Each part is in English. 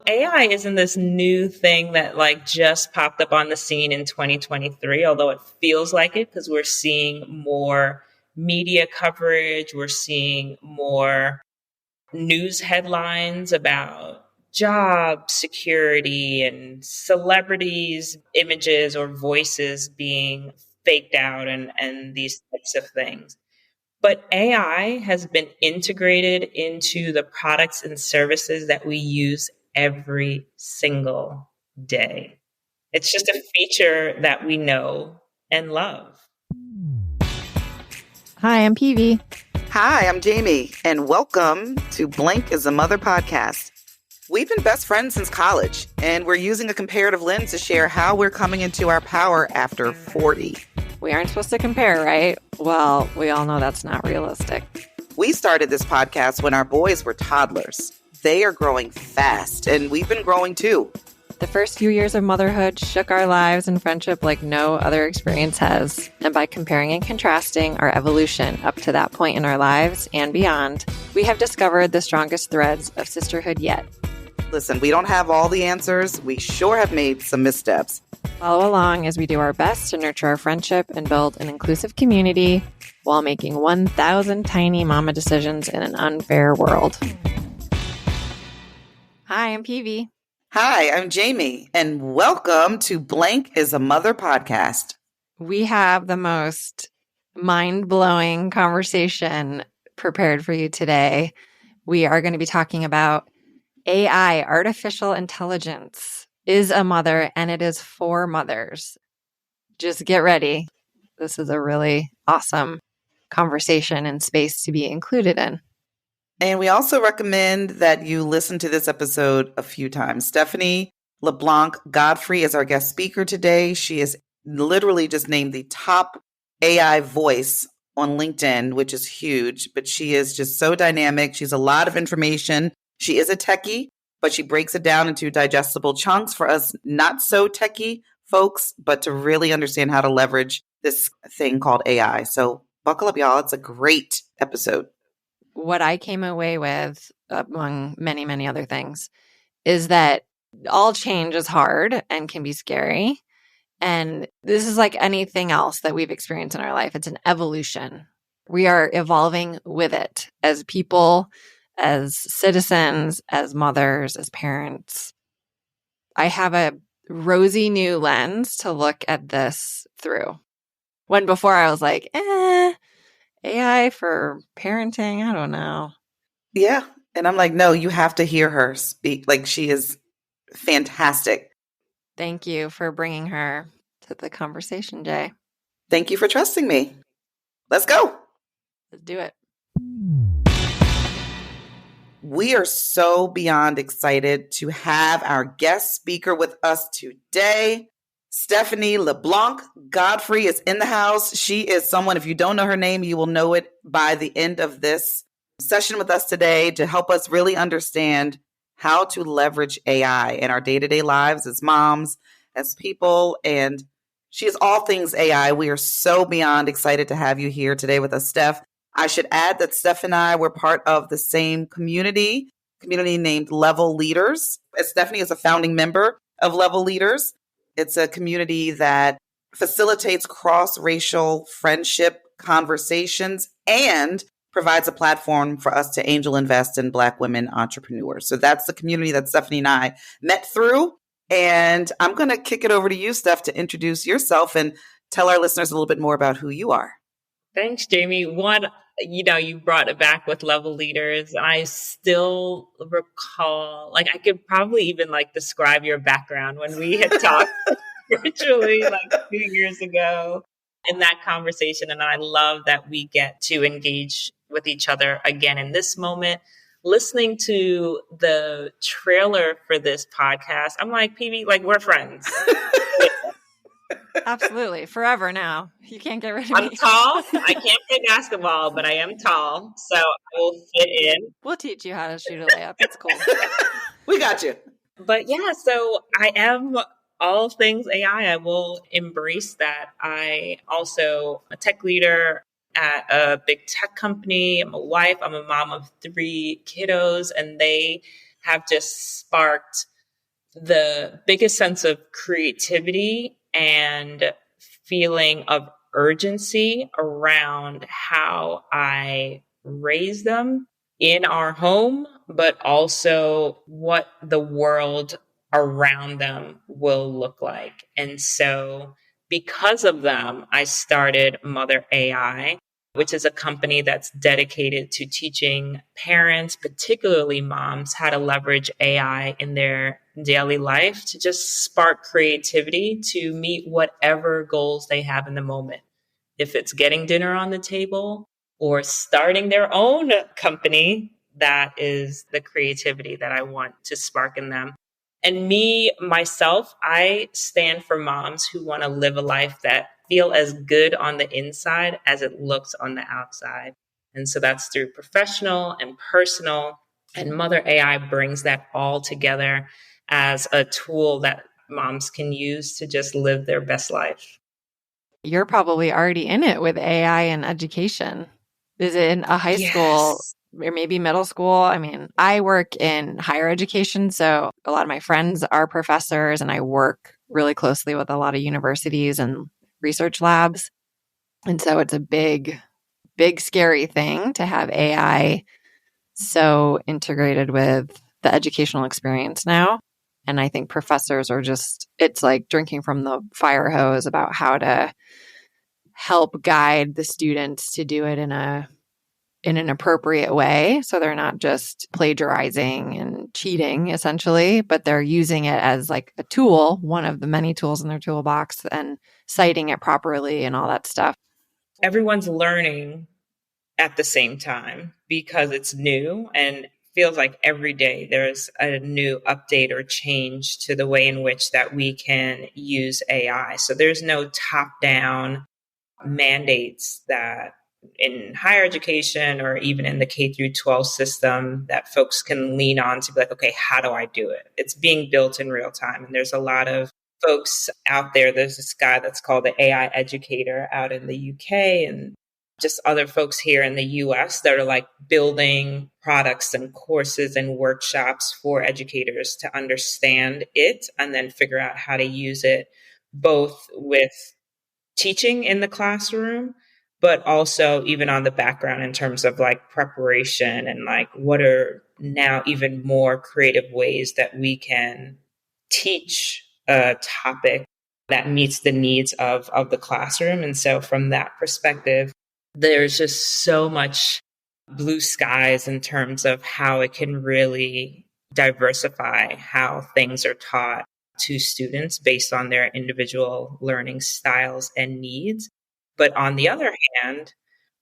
AI isn't this new thing that like just popped up on the scene in 2023, although it feels like it because we're seeing more media coverage. We're seeing more news headlines about job security and celebrities, images or voices being faked out and these types of things. But AI has been integrated into the products and services that we use every single day. It's just a feature that we know and love. Hi, I'm Peavy. Hi, I'm Jamie, and welcome to Blank is a Mother podcast. We've been best friends since college, and we're using a comparative lens to share how we're coming into our power after 40. We aren't supposed to compare, right? Well, we all know that's not realistic. We started this podcast when our boys were toddlers. They are growing fast, and we've been growing too. The first few years of motherhood shook our lives and friendship like no other experience has. And by comparing and contrasting our evolution up to that point in our lives and beyond, we have discovered the strongest threads of sisterhood yet. Listen, we don't have all the answers. We sure have made some missteps. Follow along as we do our best to nurture our friendship and build an inclusive community while making 1,000 tiny mama decisions in an unfair world. Hi, I'm Peavy. Hi, I'm Jamie, and welcome to Blank is a Mother podcast. We have the most mind-blowing conversation prepared for you today. We are going to be talking about AI, artificial intelligence, is a mother, and it is for mothers. Just get ready. This is a really awesome conversation and space to be included in. And we also recommend that you listen to this episode a few times. Stephanie LeBlanc-Godfrey is our guest speaker today. She is literally just named the top AI voice on LinkedIn, which is huge, but she is just so dynamic. She's a lot of information. She is a techie, but she breaks it down into digestible chunks for us not so techie folks, but to really understand how to leverage this thing called AI. So buckle up, y'all. It's a great episode. What I came away with, among many, many other things, is that all change is hard and can be scary. And this is like anything else that we've experienced in our life. It's an evolution. We are evolving with it as people, as citizens, as mothers, as parents. I have a rosy new lens to look at this through. When before I was like, AI for parenting, I don't know. Yeah. And I'm like, no, you have to hear her speak. Like, she is fantastic. Thank you for bringing her to the conversation, Jay. Thank you for trusting me. Let's go. Let's do it. We are so beyond excited to have our guest speaker with us today. Stephanie LeBlanc-Godfrey is in the house. She is someone, if you don't know her name, you will know it by the end of this session with us today to help us really understand how to leverage AI in our day-to-day lives as moms, as people, and she is all things AI. We are so beyond excited to have you here today with us, Steph. I should add that Steph and I were part of the same community named Level Leaders. Stephanie is a founding member of Level Leaders. It's a community that facilitates cross-racial friendship conversations and provides a platform for us to angel invest in Black women entrepreneurs. So that's the community that Stephanie and I met through. And I'm going to kick it over to you, Steph, to introduce yourself and tell our listeners a little bit more about who you are. Thanks, Jamie. One, you brought it back with Level Leaders. And I still recall, like, I could probably even like describe your background when we had talked virtually like 2 years ago in that conversation. And I love that we get to engage with each other again in this moment. Listening to the trailer for this podcast, I'm like, Peavy, like, we're friends. Absolutely. Forever now. You can't get rid of me. I'm tall. I can't play basketball, but I am tall. So I will fit in. We'll teach you how to shoot a layup. It's cool. We got you. But yeah, so I am all things AI. I will embrace that. I also a tech leader at a big tech company. I'm a wife. I'm a mom of 3 kiddos, and they have just sparked the biggest sense of creativity and feeling of urgency around how I raise them in our home, but also what the world around them will look like. And so, because of them, I started Mother AI, which is a company that's dedicated to teaching parents, particularly moms, how to leverage AI in their daily life to just spark creativity to meet whatever goals they have in the moment. If it's getting dinner on the table or starting their own company, that is the creativity that I want to spark in them. And me, myself, I stand for moms who want to live a life that feel as good on the inside as it looks on the outside. And so that's through professional and personal. And Mother AI brings that all together as a tool that moms can use to just live their best life. You're probably already in it with AI and education. Is it in a high school Yes. or maybe middle school? I mean, I work in higher education, so a lot of my friends are professors, and I work really closely with a lot of universities and research labs. And so it's a big, big, scary thing to have AI so integrated with the educational experience now. And I think professors are just, it's like drinking from the fire hose about how to help guide the students to do it in an appropriate way, so they're not just plagiarizing and cheating essentially, but they're using it as like a tool, one of the many tools in their toolbox, and citing it properly and all that stuff. Everyone's learning at the same time because it's new and feels like every day there's a new update or change to the way in which that we can use AI. So there's no top down mandates that in higher education or even in the K through 12 system that folks can lean on to be like, okay, how do I do it? It's being built in real time. And there's a lot of folks out there. There's this guy that's called the AI educator out in the UK and just other folks here in the US that are like building products and courses and workshops for educators to understand it and then figure out how to use it both with teaching in the classroom, but also even on the background in terms of like preparation and like what are now even more creative ways that we can teach a topic that meets the needs of the classroom. And so from that perspective, there's just so much blue skies in terms of how it can really diversify how things are taught to students based on their individual learning styles and needs. But on the other hand,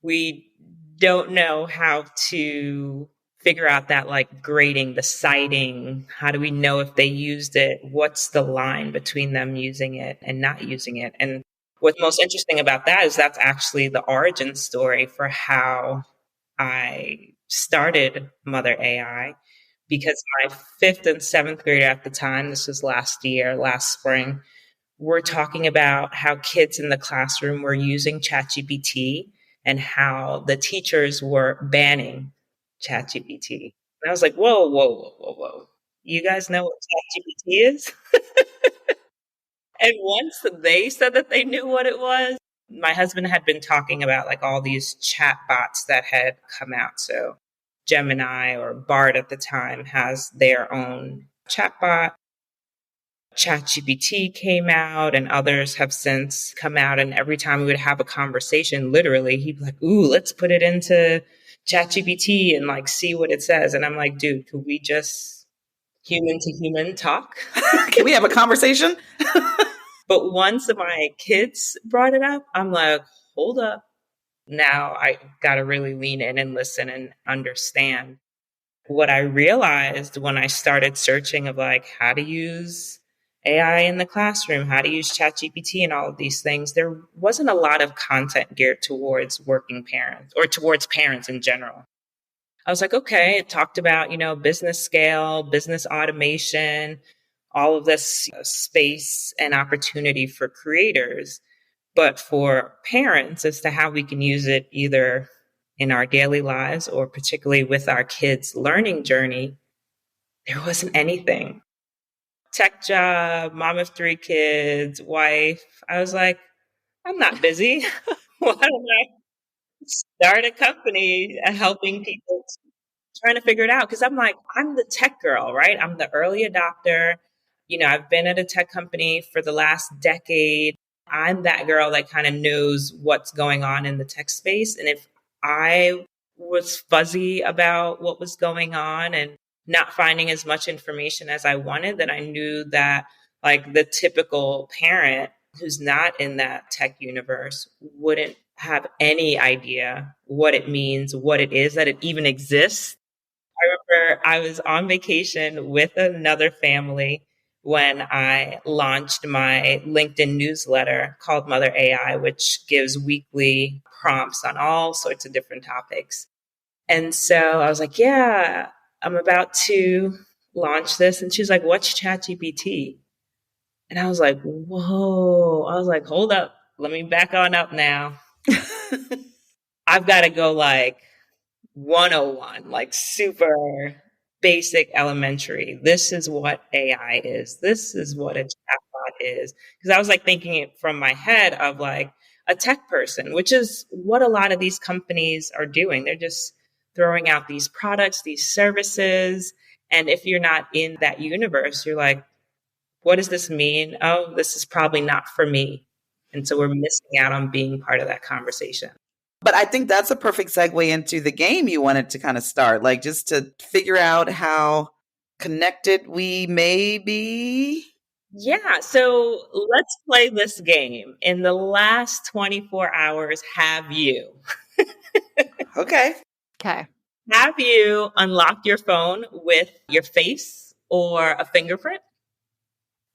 we don't know how to figure out that like grading, the citing. How do we know if they used it? What's the line between them using it and not using it? And what's most interesting about that is that's actually the origin story for how I started Mother AI, because my fifth and seventh grader at the time, this was last spring, we're talking about how kids in the classroom were using ChatGPT and how the teachers were banning ChatGPT. And I was like, whoa, whoa, whoa, whoa, whoa. You guys know what ChatGPT is? And once they said that they knew what it was, my husband had been talking about like all these chat bots that had come out. So Gemini or Bard at the time has their own chatbot. ChatGPT came out and others have since come out. And every time we would have a conversation, literally, he'd be like, ooh, let's put it into ChatGPT and like see what it says. And I'm like, dude, could we just human to human talk? Can we have a conversation? But once my kids brought it up, I'm like, hold up. Now I got to really lean in and listen and understand. What I realized when I started searching of like how to use AI in the classroom, how to use ChatGPT and all of these things, there wasn't a lot of content geared towards working parents or towards parents in general. I was like, okay, it talked about, business scale, business automation, all of this space and opportunity for creators, but for parents as to how we can use it either in our daily lives or particularly with our kids' learning journey, there wasn't anything. tech job, mom of 3 kids, wife. I was like, I'm not busy. Why don't I start a company helping people trying to figure it out? Because I'm like, I'm the tech girl, right? I'm the early adopter. I've been at a tech company for the last decade. I'm that girl that kind of knows what's going on in the tech space. And if I was fuzzy about what was going on and not finding as much information as I wanted, then I knew that like the typical parent who's not in that tech universe wouldn't have any idea what it means, what it is, that it even exists. I remember I was on vacation with another family when I launched my LinkedIn newsletter called Mother AI, which gives weekly prompts on all sorts of different topics. And so I was like, yeah, I'm about to launch this. And she's like, what's ChatGPT? And I was like, whoa. I was like, hold up. Let me back on up now. I've got to go like 101, like super basic elementary. This is what AI is. This is what a chatbot is. Because I was like thinking it from my head of like a tech person, which is what a lot of these companies are doing. They're just throwing out these products, these services. And if you're not in that universe, you're like, what does this mean? Oh, this is probably not for me. And so we're missing out on being part of that conversation. But I think that's a perfect segue into the game you wanted to kind of start, like just to figure out how connected we may be. Yeah, so let's play this game. In the last 24 hours, have you Okay. unlocked your phone with your face or a fingerprint?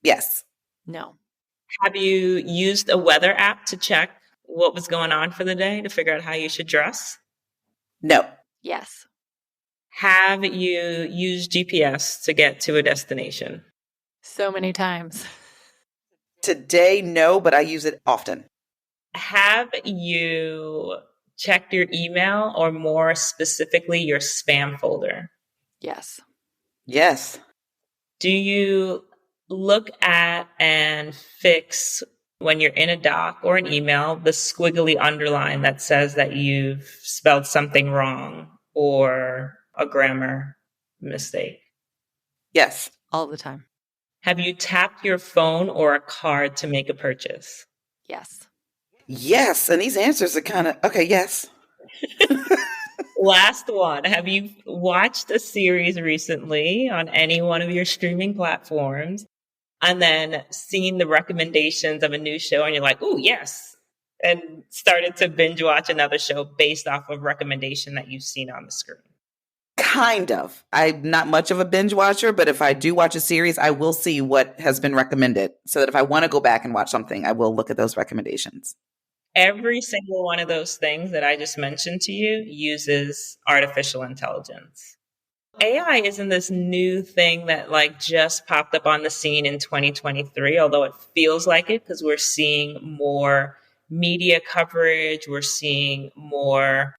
Yes. No. Have you used a weather app to check what was going on for the day to figure out how you should dress? No. Yes. Have you used GPS to get to a destination? So many times. Today, no, but I use it often. Have you checked your email or more specifically your spam folder? Yes. Yes. Do you look at and fix when you're in a doc or an email, the squiggly underline that says that you've spelled something wrong or a grammar mistake? Yes. All the time. Have you tapped your phone or a card to make a purchase? Yes. Yes. And these answers are kind of, okay, yes. Last one. Have you watched a series recently on any one of your streaming platforms and then seen the recommendations of a new show and you're like, oh, yes, and started to binge watch another show based off of recommendation that you've seen on the screen? Kind of. I'm not much of a binge watcher, but if I do watch a series, I will see what has been recommended so that if I want to go back and watch something, I will look at those recommendations. Every single one of those things that I just mentioned to you uses artificial intelligence. AI isn't this new thing that like just popped up on the scene in 2023, although it feels like it because we're seeing more media coverage. We're seeing more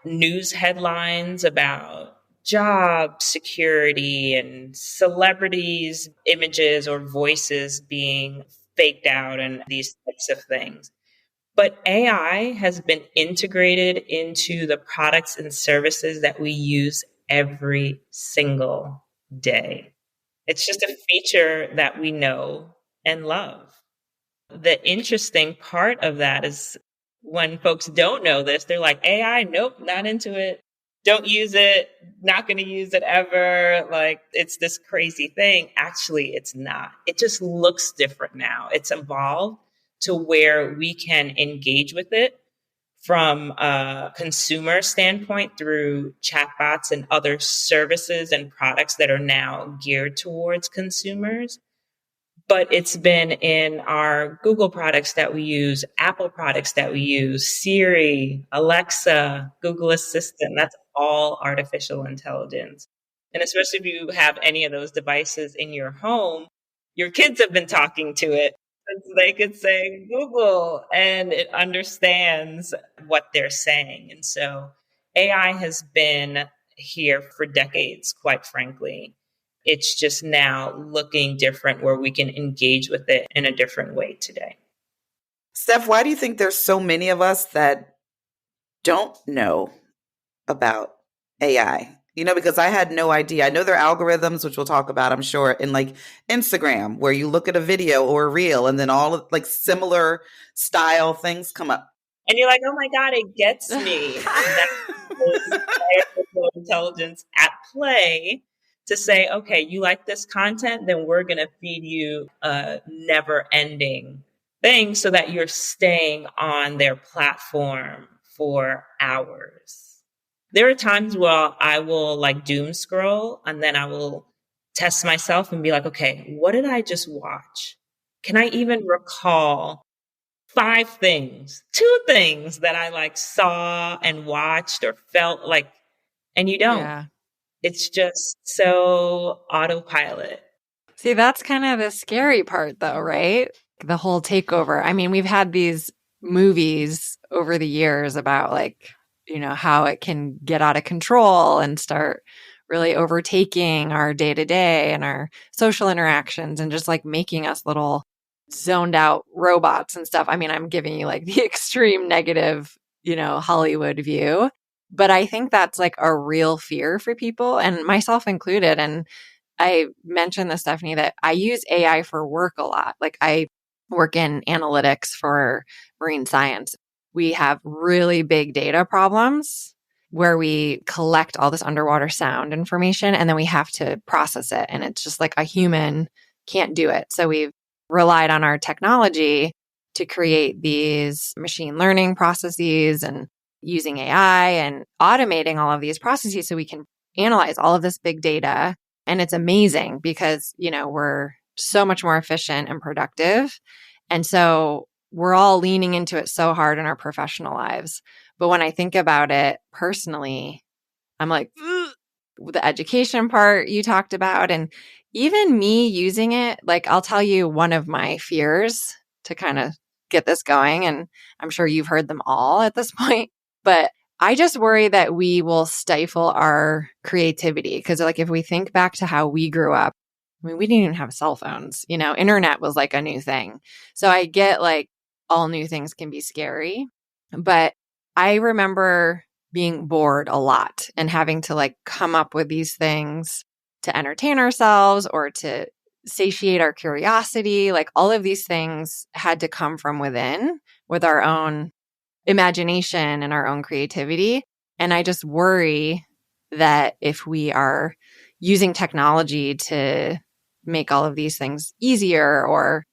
news headlines about job security and celebrities' images or voices being faked out and these types of things. But AI has been integrated into the products and services that we use every single day. It's just a feature that we know and love. The interesting part of that is when folks don't know this, they're like, AI, nope, not into it. Don't use it. Not going to use it ever. Like, it's this crazy thing. Actually, it's not. It just looks different now. It's evolved to where we can engage with it from a consumer standpoint through chatbots and other services and products that are now geared towards consumers. But it's been in our Google products that we use, Apple products that we use, Siri, Alexa, Google Assistant. That's all artificial intelligence. And especially if you have any of those devices in your home, your kids have been talking to it. So they could say Google and it understands what they're saying. And so AI has been here for decades, quite frankly. It's just now looking different where we can engage with it in a different way today. Steph, why do you think there's so many of us that don't know about AI? Because I had no idea. I know there are algorithms, which we'll talk about, I'm sure, in like Instagram, where you look at a video or a reel and then all of like similar style things come up. And you're like, oh my God, it gets me. That's artificial intelligence at play to say, okay, you like this content, then we're going to feed you a never ending thing so that you're staying on their platform for hours. There are times where I will like doom scroll and then I will test myself and be like, okay, what did I just watch? Can I even recall 2 things that I like saw and watched or felt like, and you don't. Yeah. It's just so autopilot. See, that's kind of the scary part though, right? The whole takeover. I mean, we've had these movies over the years about like, how it can get out of control and start really overtaking our day to day and our social interactions and just like making us little zoned out robots and stuff. I mean, I'm giving you like the extreme negative, Hollywood view, but I think that's like a real fear for people and myself included. And I mentioned this, Stephanie, that I use AI for work a lot. Like I work in analytics for marine science. We have really big data problems where we collect all this underwater sound information and then we have to process it. And it's just like a human can't do it. So we've relied on our technology to create these machine learning processes and using AI and automating all of these processes so we can analyze all of this big data. And it's amazing because, we're so much more efficient and productive. And so we're all leaning into it so hard in our professional lives. But when I think about it personally, I'm like, the education part you talked about, and even me using it, like I'll tell you one of my fears to kind of get this going. And I'm sure you've heard them all at this point, but I just worry that we will stifle our creativity. Because like if we think back to how we grew up, I mean, we didn't even have cell phones, internet was like a new thing. So I get like all new things can be scary, but I remember being bored a lot and having to like come up with these things to entertain ourselves or to satiate our curiosity. Like all of these things had to come from within with our own imagination and our own creativity. And I just worry that if we are using technology to make all of these things easier or,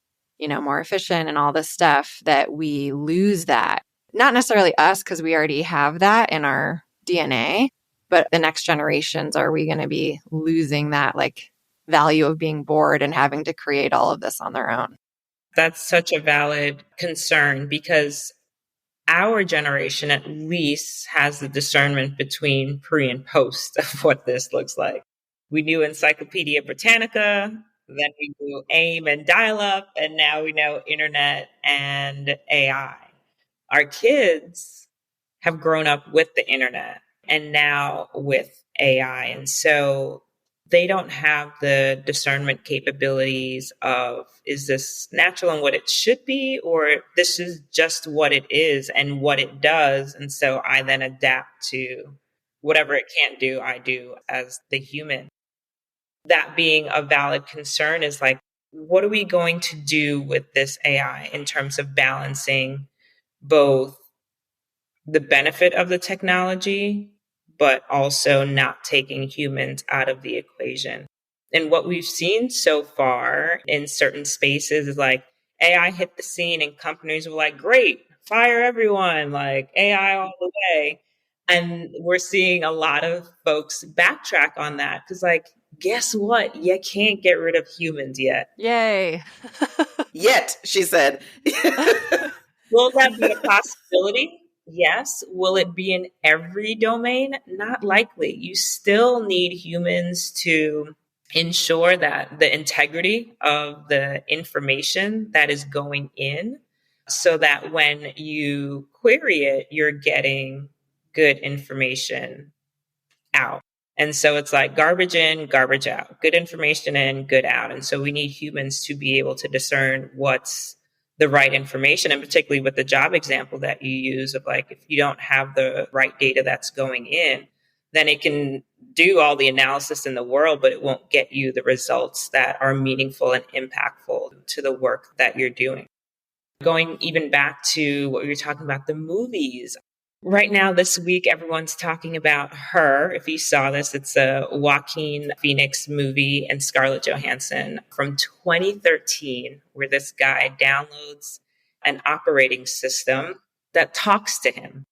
more efficient and all this stuff, that we lose that. Not necessarily us, because we already have that in our DNA, but the next generations, are we going to be losing that like value of being bored and having to create all of this on their own? That's such a valid concern because our generation at least has the discernment between pre and post of what this looks like. We knew Encyclopedia Britannica, then we knew AIM and dial-up, and now we know internet and AI. Our kids have grown up with the internet and now with AI. And so they don't have the discernment capabilities of, is this natural and what it should be, or this is just what it is and what it does. And so I then adapt to whatever it can't do, I do as the human. That being a valid concern is like, what are we going to do with this AI in terms of balancing both the benefit of the technology, but also not taking humans out of the equation? And what we've seen so far in certain spaces is like AI hit the scene and companies were like, great, fire everyone, like AI all the way. And we're seeing a lot of folks backtrack on that because, like, guess what? You can't get rid of humans yet. Yay. Yet, she said. Will that be a possibility? Yes. Will it be in every domain? Not likely. You still need humans to ensure that the integrity of the information that is going in, so that when you query it, you're getting good information out. And so it's like garbage in, garbage out, good information in, good out. And so we need humans to be able to discern what's the right information. And particularly with the job example that you use of like, if you don't have the right data that's going in, then it can do all the analysis in the world, but it won't get you the results that are meaningful and impactful to the work that you're doing. Going even back to what we were talking about, the movies. Right now, this week, everyone's talking about Her. If you saw this, it's a Joaquin Phoenix movie and Scarlett Johansson from 2013, where this guy downloads an operating system that talks to him.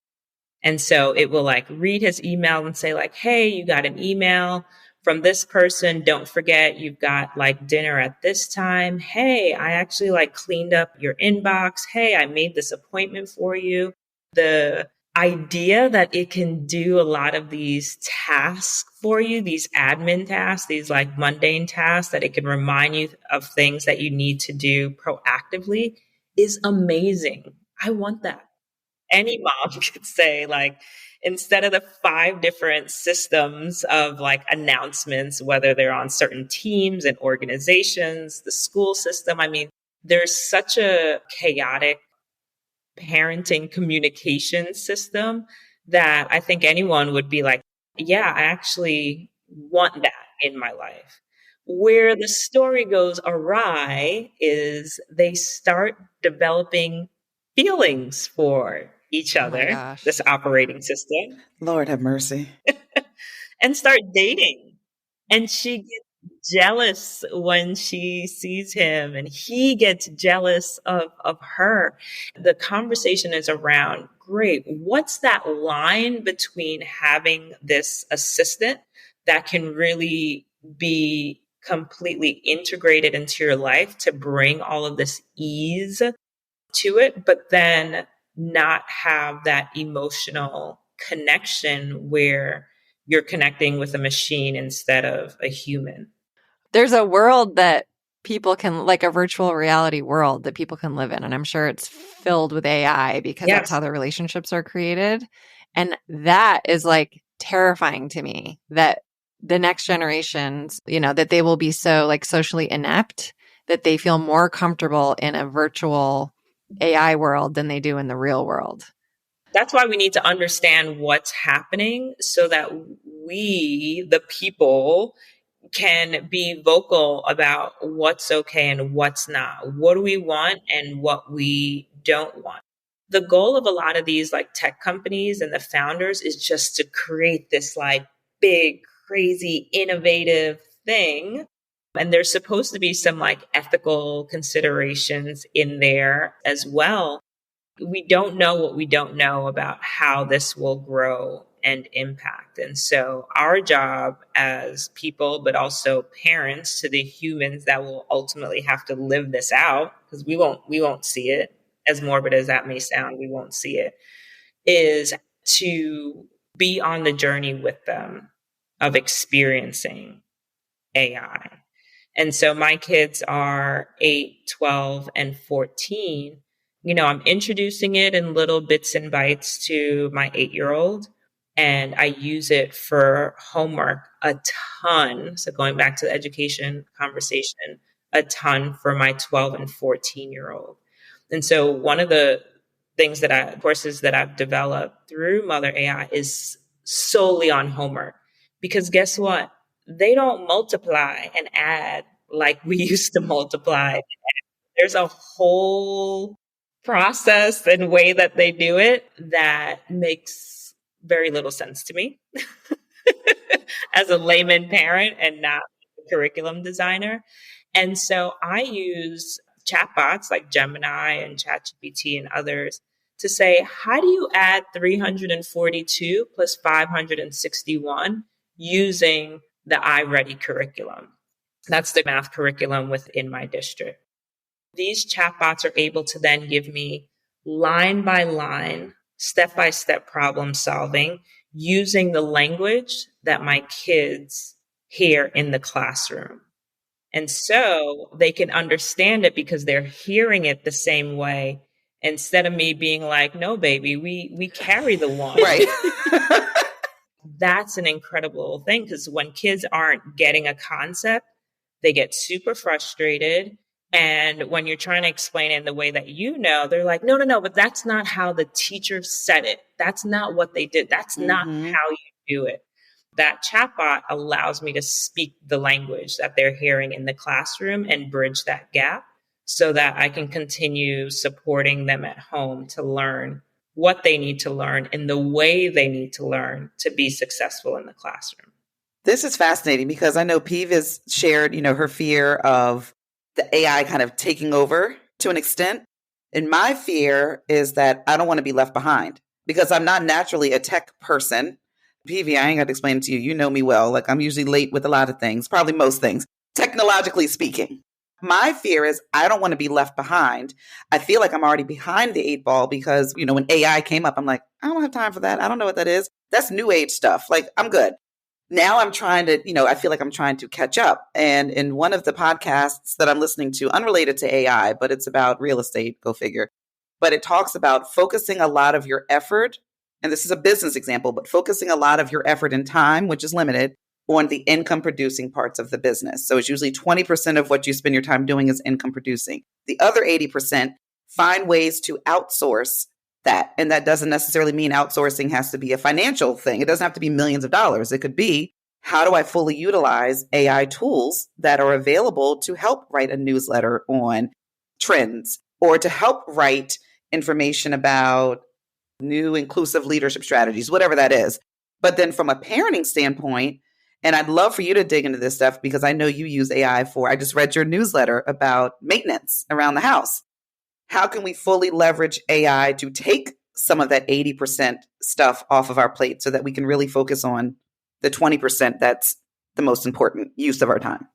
And so it will like read his email and say like, hey, you got an email from this person. Don't forget you've got like dinner at this time. Hey, I actually like cleaned up your inbox. Hey, I made this appointment for you. The idea that it can do a lot of these tasks for you, these admin tasks, these like mundane tasks that it can remind you of things that you need to do proactively is amazing. I want that. Any mom could say like, instead of the 5 different systems of like announcements, whether they're on certain teams and organizations, the school system, I mean, there's such a chaotic parenting communication system that I think anyone would be like, yeah, I actually want that in my life. Where the story goes awry is they start developing feelings for each Oh my other, gosh. this operating system, Lord have mercy. and start dating. And she gets jealous when she sees him, and he gets jealous of her. The conversation is around, great, what's that line between having this assistant that can really be completely integrated into your life to bring all of this ease to it, but then not have that emotional connection where you're connecting with a machine instead of a human. There's a world that people can, like a virtual reality world that people can live in. And I'm sure it's filled with AI because that's Yes. how the relationships are created. And that is like terrifying to me that the next generations, you know, that they will be so like socially inept that they feel more comfortable in a virtual AI world than they do in the real world. That's why we need to understand what's happening so that we, the people, can be vocal about what's okay and what's not. What do we want and what we don't want? The goal of a lot of these like tech companies and the founders is just to create this like big, crazy, innovative thing. And there's supposed to be some like ethical considerations in there as well. We don't know what we don't know about how this will grow and impact. And so our job as people, but also parents to the humans that will ultimately have to live this out, because we won't see it, as morbid as that may sound, we won't see it, is to be on the journey with them of experiencing AI. And so my kids are 8, 12, and 14. You know, I'm introducing it in little bits and bites to my 8-year-old, and I use it for homework a ton. So going back to the education conversation, a ton for my 12 and 14-year-old. And so one of the courses that I've developed through Mother AI is solely on homework. Because guess what? They don't multiply and add like we used to multiply. There's a whole process and way that they do it that makes very little sense to me as a layman parent and not a curriculum designer. And so I use chatbots like Gemini and ChatGPT and others to say, how do you add 342 plus 561 using the iReady curriculum? That's the math curriculum within my district. These chatbots are able to then give me line by line, step by step problem solving using the language that my kids hear in the classroom. And so they can understand it because they're hearing it the same way instead of me being like, no, baby, we carry the one. Right. that's an incredible thing, because when kids aren't getting a concept, they get super frustrated. And when you're trying to explain it in the way that they're like, no, no, no, but that's not how the teacher said it. That's not what they did. That's not how you do it. That chatbot allows me to speak the language that they're hearing in the classroom and bridge that gap so that I can continue supporting them at home to learn what they need to learn in the way they need to learn to be successful in the classroom. This is fascinating because I know Peeve has shared, her fear of the AI kind of taking over to an extent. And my fear is that I don't want to be left behind because I'm not naturally a tech person. Peeve, I ain't got to explain it to you. You know me well. Like, I'm usually late with a lot of things, probably most things, technologically speaking. My fear is I don't want to be left behind. I feel like I'm already behind the 8 ball because, when AI came up, I'm like, I don't have time for that. I don't know what that is. That's new age stuff. Like, I'm good. Now I'm trying to, I feel like I'm trying to catch up. And in one of the podcasts that I'm listening to, unrelated to AI, but it's about real estate, go figure. But it talks about focusing a lot of your effort. And this is a business example, but focusing a lot of your effort and time, which is limited, on the income producing parts of the business. So it's usually 20% of what you spend your time doing is income producing. The other 80%, find ways to outsource that. And that doesn't necessarily mean outsourcing has to be a financial thing. It doesn't have to be millions of dollars. It could be, how do I fully utilize AI tools that are available to help write a newsletter on trends or to help write information about new inclusive leadership strategies, whatever that is. But then from a parenting standpoint, and I'd love for you to dig into this stuff because I know you use AI I just read your newsletter about maintenance around the house. How can we fully leverage AI to take some of that 80% stuff off of our plate so that we can really focus on the 20% that's the most important use of our time?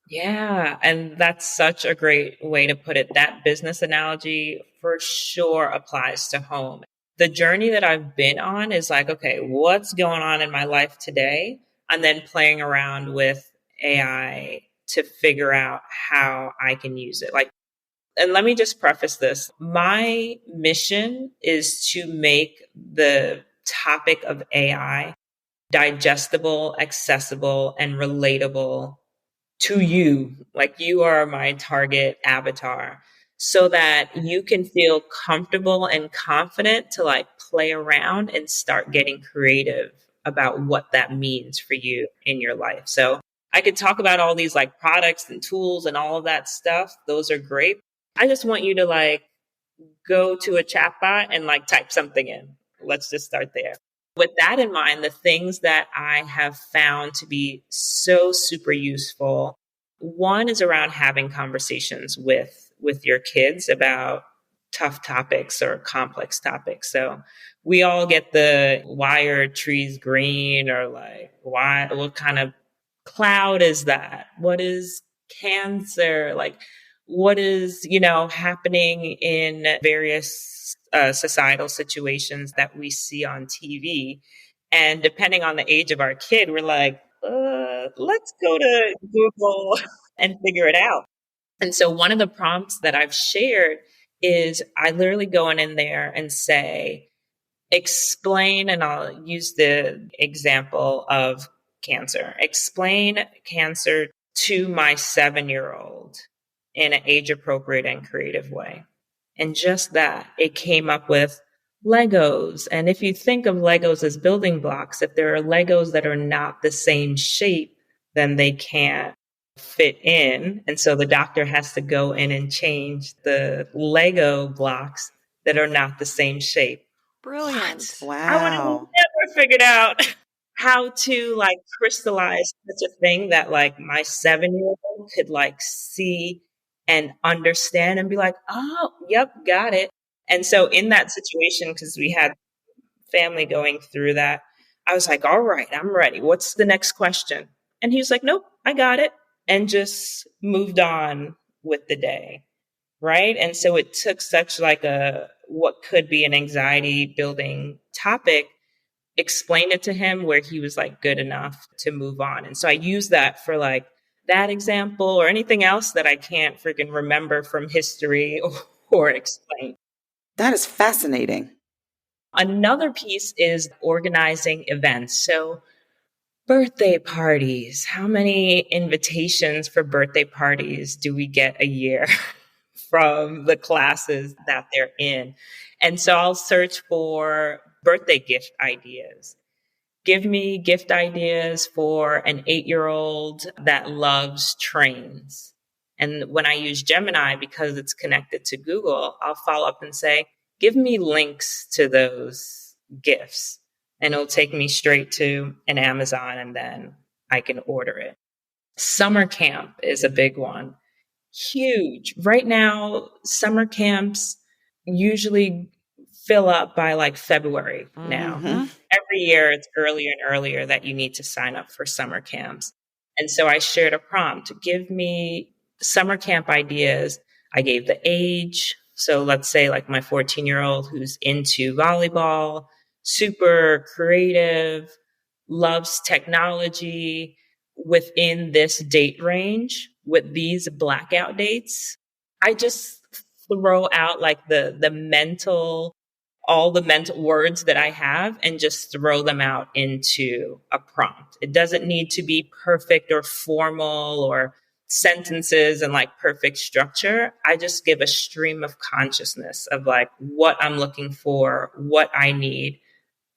Yeah, and that's such a great way to put it. That business analogy for sure applies to home. The journey that I've been on is like, okay, what's going on in my life today? And then playing around with AI to figure out how I can use it. And let me just preface this. My mission is to make the topic of AI digestible, accessible, and relatable to you. Like, you are my target avatar, so that you can feel comfortable and confident to play around and start getting creative about what that means for you in your life. So I could talk about all these products and tools and all of that stuff. Those are great. I just want you to go to a chatbot and type something in. Let's just start there. With that in mind, the things that I have found to be so super useful, one is around having conversations with your kids about tough topics or complex topics. So we all get the why are trees green, or what kind of cloud is that? What is cancer? What is, happening in various societal situations that we see on TV. And depending on the age of our kid, we're like, let's go to Google and figure it out. And so one of the prompts that I've shared is I literally go in there and say, explain, and I'll use the example of cancer. Explain cancer to my 7-year-old in an age-appropriate and creative way. And just that, it came up with Legos. And if you think of Legos as building blocks, if there are Legos that are not the same shape, then they can't fit in. And so the doctor has to go in and change the Lego blocks that are not the same shape. Brilliant. Wow. I would have never figured out how to crystallize such a thing that my 7-year-old could see and understand and be like, oh, yep, got it. And so in that situation, because we had family going through that, I was like, all right, I'm ready. What's the next question? And he was like, nope, I got it. And just moved on with the day. Right. And so it took such what could be an anxiety building topic, explained it to him where he was good enough to move on. And so I use that for that example or anything else that I can't freaking remember from history or explain. That is fascinating. Another piece is organizing events. So birthday parties. How many invitations for birthday parties do we get a year from the classes that they're in? And so I'll search for birthday gift ideas. Give me gift ideas for an 8-year-old that loves trains. And when I use Gemini, because it's connected to Google, I'll follow up and say, give me links to those gifts. And it'll take me straight to an Amazon and then I can order it. Summer camp is a big one. Huge. Right now, summer camps usually fill up by like February now. Mm-hmm. Every year it's earlier and earlier that you need to sign up for summer camps. And so I shared a prompt, give me summer camp ideas. I gave the age. So let's say like my 14-year-old who's into volleyball, super creative, loves technology within this date range with these blackout dates. I just throw out like all the mental words that I have and just throw them out into a prompt. It doesn't need to be perfect or formal or sentences and like perfect structure. I just give a stream of consciousness of like what I'm looking for, what I need,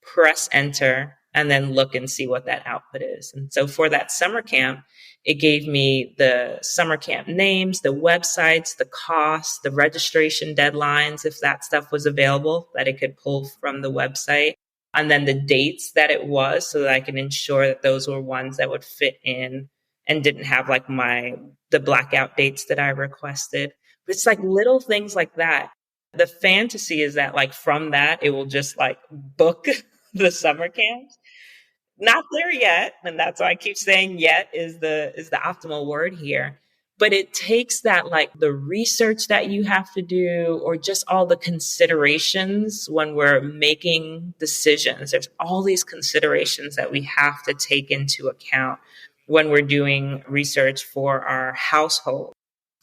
press enter, and then look and see what that output is. And so for that summer camp, it gave me the summer camp names, the websites, the costs, the registration deadlines, if that stuff was available, that it could pull from the website, and then the dates that it was so that I can ensure that those were ones that would fit in and didn't have like the blackout dates that I requested. But it's like little things like that. The fantasy is that like from that, it will just like book the summer camps. Not there yet. And that's why I keep saying yet is the optimal word here. But it takes that like the research that you have to do or just all the considerations when we're making decisions. There's all these considerations that we have to take into account when we're doing research for our household.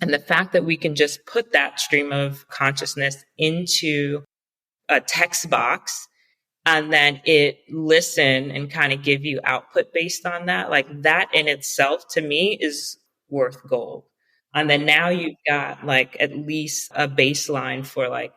And the fact that we can just put that stream of consciousness into a text box and then it listen and kind of give you output based on that, like that in itself to me is worth gold. And then now you've got like at least a baseline for like,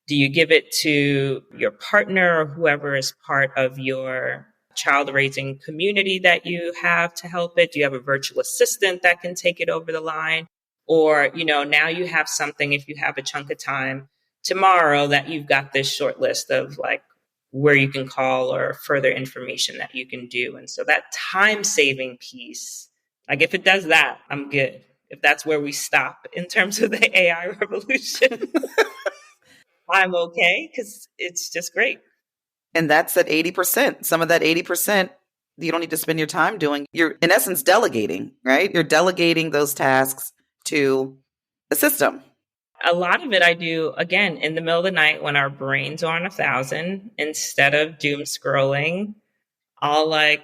do you give it to your partner or whoever is part of your child raising community that you have to help it? Do you have a virtual assistant that can take it over the line? Or, now you have something, if you have a chunk of time tomorrow, that you've got this short list of like where you can call or further information that you can do. And so that time saving piece, like if it does that, I'm good. If that's where we stop in terms of the AI revolution, I'm okay because it's just great. And that's at 80%. Some of that 80%, you don't need to spend your time doing. You're in essence delegating, right? You're delegating those tasks to the system. A lot of it I do, again, in the middle of the night when our brains are on 1,000. Instead of doom scrolling, I'll like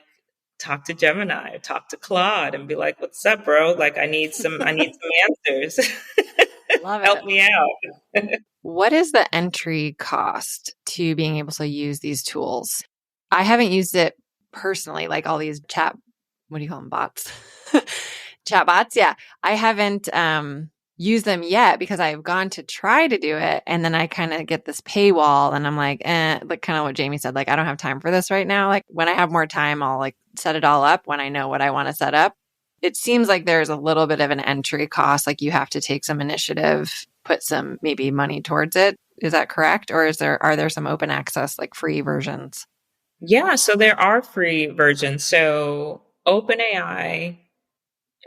talk to Gemini, talk to Claude and be like, what's up, bro? Like, I need some answers. Love it. Help me out. What is the entry cost to being able to use these tools? I haven't used it personally, like all these what do you call them? Bots? Chatbots. Yeah. I haven't use them yet because I've gone to try to do it. And then I kind of get this paywall and I'm like, like kind of what Jamie said, like, I don't have time for this right now. Like when I have more time, I'll like set it all up when I know what I want to set up. It seems like there's a little bit of an entry cost. Like you have to take some initiative, put some maybe money towards it. Is that correct? Or are there some open access, like free versions? Yeah. So there are free versions. So OpenAI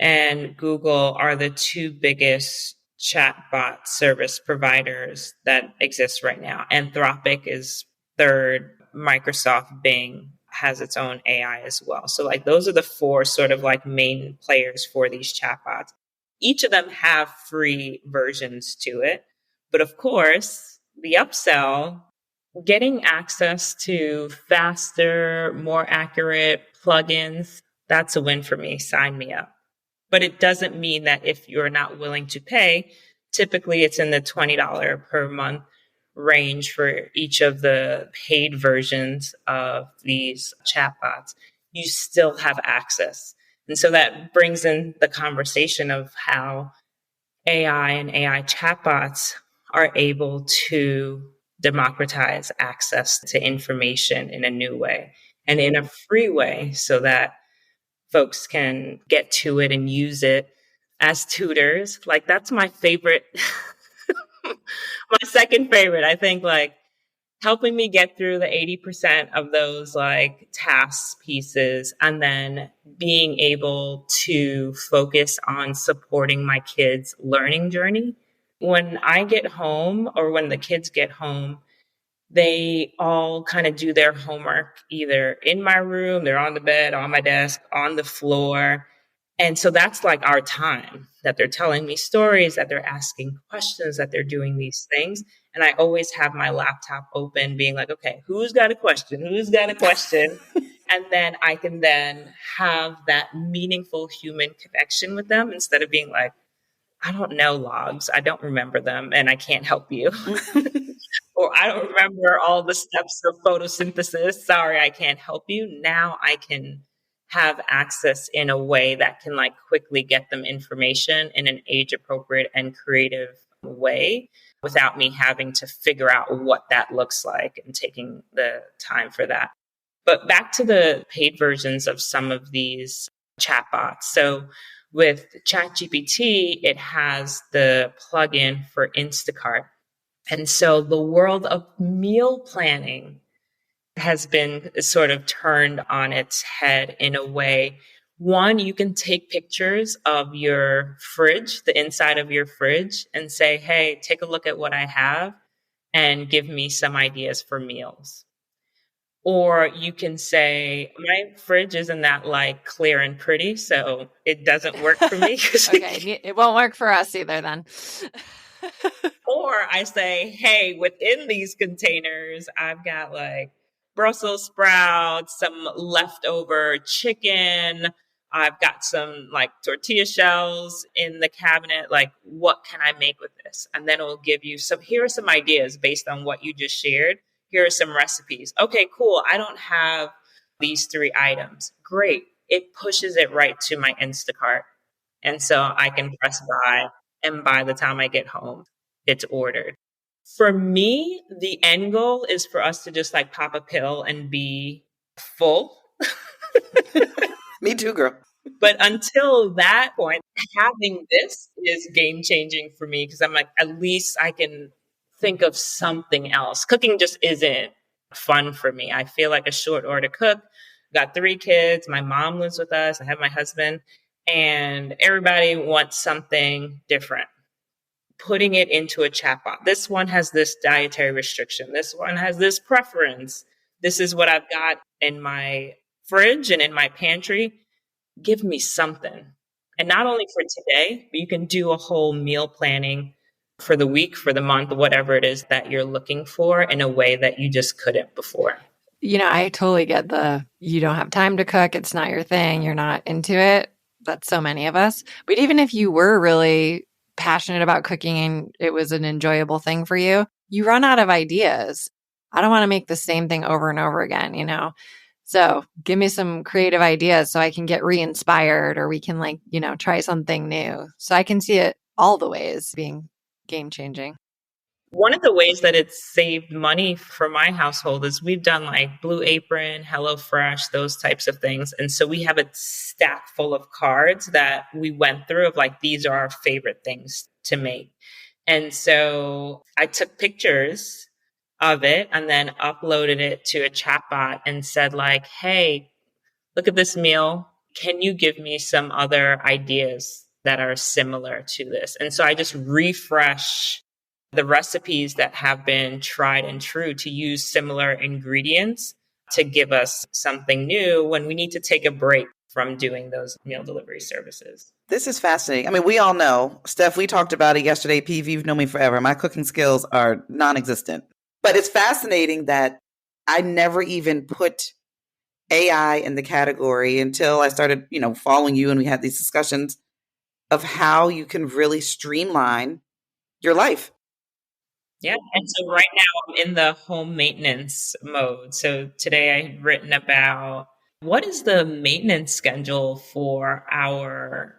and Google are the two biggest chatbot service providers that exist right now. Anthropic is third. Microsoft Bing has its own AI as well. So like those are the four sort of like main players for these chatbots. Each of them have free versions to it. But of course, the upsell, getting access to faster, more accurate plugins, that's a win for me. Sign me up. But it doesn't mean that if you're not willing to pay, typically it's in the $20 per month range for each of the paid versions of these chatbots, you still have access. And so that brings in the conversation of how AI and AI chatbots are able to democratize access to information in a new way and in a free way so that folks can get to it and use it as tutors. Like that's my favorite, my second favorite. I think like helping me get through the 80% of those like tasks pieces and then being able to focus on supporting my kids' learning journey. When I get home or when the kids get home, they all kind of do their homework either in my room, they're on the bed, on my desk, on the floor. And so that's like our time that they're telling me stories, that they're asking questions, that they're doing these things. And I always have my laptop open, being like, okay, who's got a question? Who's got a question? And then I can then have that meaningful human connection with them instead of being like, I don't know logs. I don't remember them and I can't help you. Or I don't remember all the steps of photosynthesis. Sorry, I can't help you. Now I can have access in a way that can like quickly get them information in an age appropriate and creative way without me having to figure out what that looks like and taking the time for that. But back to the paid versions of some of these chatbots. So with ChatGPT, it has the plugin for Instacart. And so the world of meal planning has been sort of turned on its head in a way. One, you can take pictures of your fridge, the inside of your fridge, and say, hey, take a look at what I have and give me some ideas for meals. Or you can say, my fridge isn't that like clear and pretty, so it doesn't work for me. Okay, it won't work for us either then. Or I say, hey, within these containers, I've got like Brussels sprouts, some leftover chicken. I've got some like tortilla shells in the cabinet. Like, what can I make with this? And then it'll give you some, here are some ideas based on what you just shared. Here are some recipes. Okay, cool. I don't have these 3 items. Great. It pushes it right to my Instacart. And so I can press buy. And by the time I get home, it's ordered. For me, the end goal is for us to just like pop a pill and be full. Me too, girl. But until that point, having this is game changing for me because I'm like, at least I can think of something else. Cooking just isn't fun for me. I feel like a short order cook. Got 3 kids. My mom lives with us. I have my husband, and everybody wants something different. Putting it into a chatbot. This one has this dietary restriction. This one has this preference. This is what I've got in my fridge and in my pantry. Give me something. And not only for today, but you can do a whole meal planning for the week, for the month, whatever it is that you're looking for in a way that you just couldn't before. You know, I totally get you don't have time to cook. It's not your thing. You're not into it. That's so many of us. But even if you were really passionate about cooking and it was an enjoyable thing for you, you run out of ideas. I don't want to make the same thing over and over again, you know? So give me some creative ideas so I can get re-inspired or we can like, you know, try something new. So I can see it all the ways being game changing. One of the ways that it's saved money for my household is we've done like Blue Apron, HelloFresh, those types of things. And so we have a stack full of cards that we went through of like, these are our favorite things to make. And so I took pictures of it and then uploaded it to a chatbot and said like, hey, look at this meal. Can you give me some other ideas that are similar to this? And so I just refresh the recipes that have been tried and true to use similar ingredients to give us something new when we need to take a break from doing those meal delivery services. This is fascinating. I mean, we all know, Steph, we talked about it yesterday. PV, you've known me forever. My cooking skills are non-existent. But it's fascinating that I never even put AI in the category until I started, you know, following you and we had these discussions of how you can really streamline your life. Yeah. And so right now I'm in the home maintenance mode. So today I had written about what is the maintenance schedule for our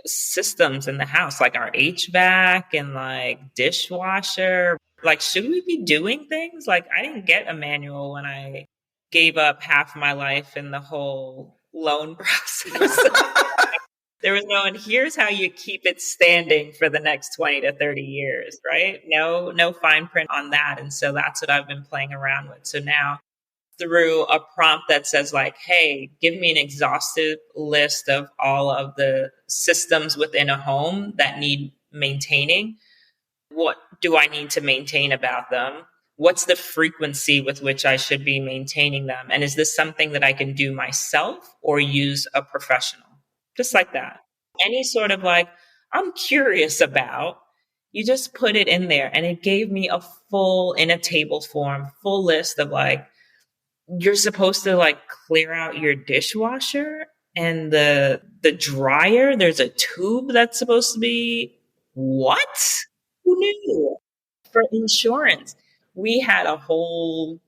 systems in the house, like our HVAC and like dishwasher. Like, should we be doing things? Like, I didn't get a manual when I gave up half my life in the whole loan process. There was no, and here's how you keep it standing for the next 20 to 30 years, right? No fine print on that. And so that's what I've been playing around with. So now through a prompt that says like, hey, give me an exhaustive list of all of the systems within a home that need maintaining. What do I need to maintain about them? What's the frequency with which I should be maintaining them? And is this something that I can do myself or use a professional? Just like that. Any sort of like, I'm curious about, you just put it in there. And it gave me a full, in a table form, full list of like, you're supposed to like clear out your dishwasher and the dryer. There's a tube that's supposed to be what? Who knew? For insurance, we had a whole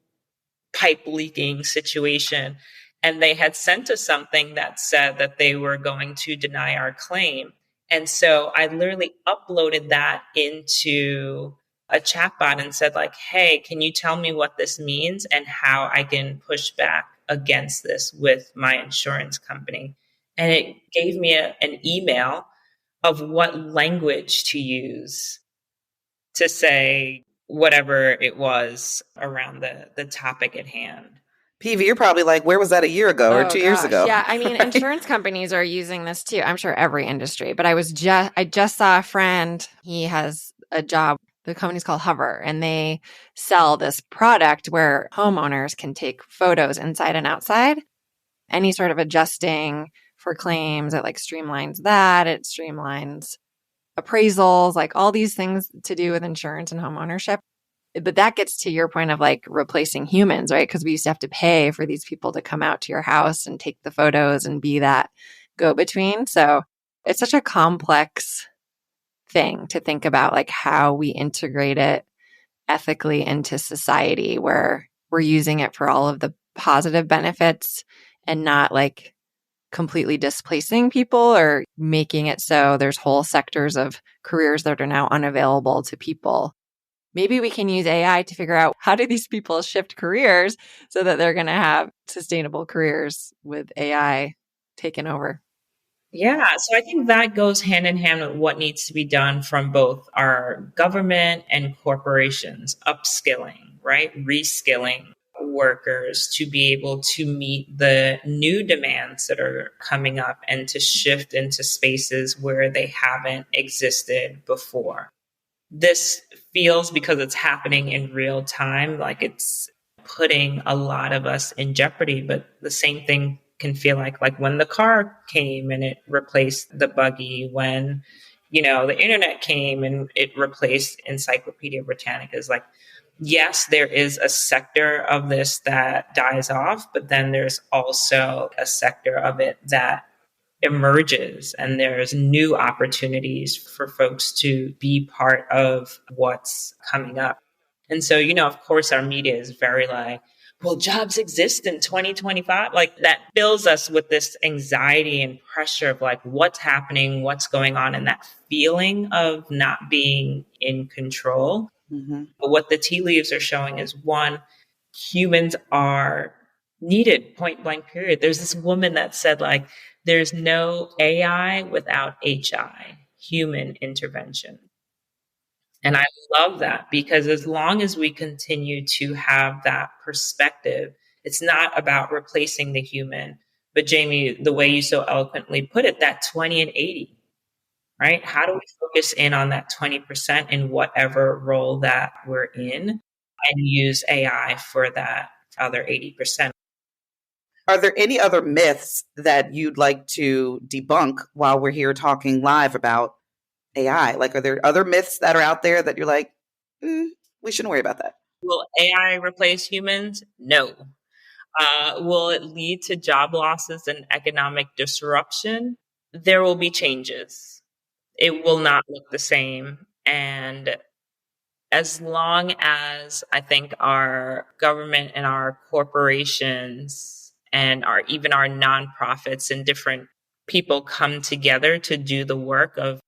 pipe leaking situation, and they had sent us something that said that they were going to deny our claim. And so I literally uploaded that into a chatbot and said like, hey, can you tell me what this means and how I can push back against this with my insurance company? And it gave me an email of what language to use to say whatever it was around the topic at hand. PV, you're probably like, where was that a year ago or Oh 2 years gosh. ago? Yeah, I mean, Right? insurance companies are using this too. I'm sure every industry, but I just saw a friend, he has a job. The company's called Hover, and they sell this product where homeowners can take photos inside and outside. Any sort of adjusting for claims, it like streamlines that. It streamlines appraisals, like all these things to do with insurance and homeownership. But that gets to your point of like replacing humans, right? Because we used to have to pay for these people to come out to your house and take the photos and be that go between. So it's such a complex thing to think about, like how we integrate it ethically into society where we're using it for all of the positive benefits and not like completely displacing people or making it so there's whole sectors of careers that are now unavailable to people. Maybe we can use AI to figure out how do these people shift careers so that they're going to have sustainable careers with AI taken over. Yeah, so I think that goes hand in hand with what needs to be done from both our government and corporations, upskilling, right? Reskilling workers to be able to meet the new demands that are coming up and to shift into spaces where they haven't existed before. This feels, because it's happening in real time, like it's putting a lot of us in jeopardy, but the same thing can feel like when the car came and it replaced the buggy, when the internet came and it replaced Encyclopedia Britannica. Is like, yes, there is a sector of this that dies off, but then there's also a sector of it that emerges, and there's new opportunities for folks to be part of what's coming up. And so, of course, our media is very like, well, jobs exist in 2025. Like that fills us with this anxiety and pressure of like, what's happening, what's going on, and that feeling of not being in control. Mm-hmm. But what the tea leaves are showing is, one, humans are needed, point blank, period. There's this woman that said like, there's no AI without HI, human intervention. And I love that, because as long as we continue to have that perspective, it's not about replacing the human. But Jamie, the way you so eloquently put it, that 20 and 80, right? How do we focus in on that 20% in whatever role that we're in and use AI for that other 80%? Are there any other myths that you'd like to debunk while we're here talking live about AI? Like, are there other myths that are out there that you're like, we shouldn't worry about that? Will AI replace humans? No. Will it lead to job losses and economic disruption? There will be changes. It will not look the same. And as long as I think our government and our corporations and even our nonprofits and different people come together to do the work of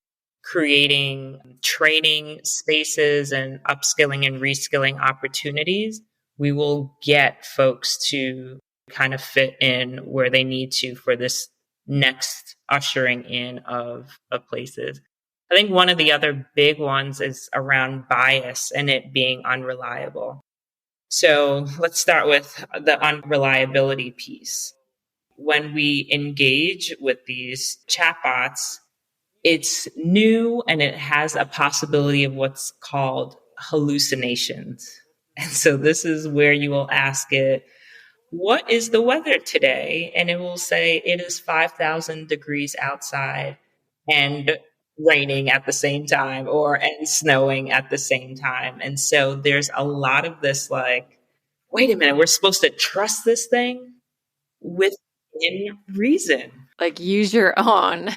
creating training spaces and upskilling and reskilling opportunities, we will get folks to kind of fit in where they need to for this next ushering in of places. I think one of the other big ones is around bias and it being unreliable. So let's start with the unreliability piece. When we engage with these chatbots, it's new and it has a possibility of what's called hallucinations. And so this is where you will ask it, what is the weather today? And it will say it is 5,000 degrees outside and raining at the same time and snowing at the same time. And so there's a lot of this like, wait a minute, we're supposed to trust this thing within reason. Like use your own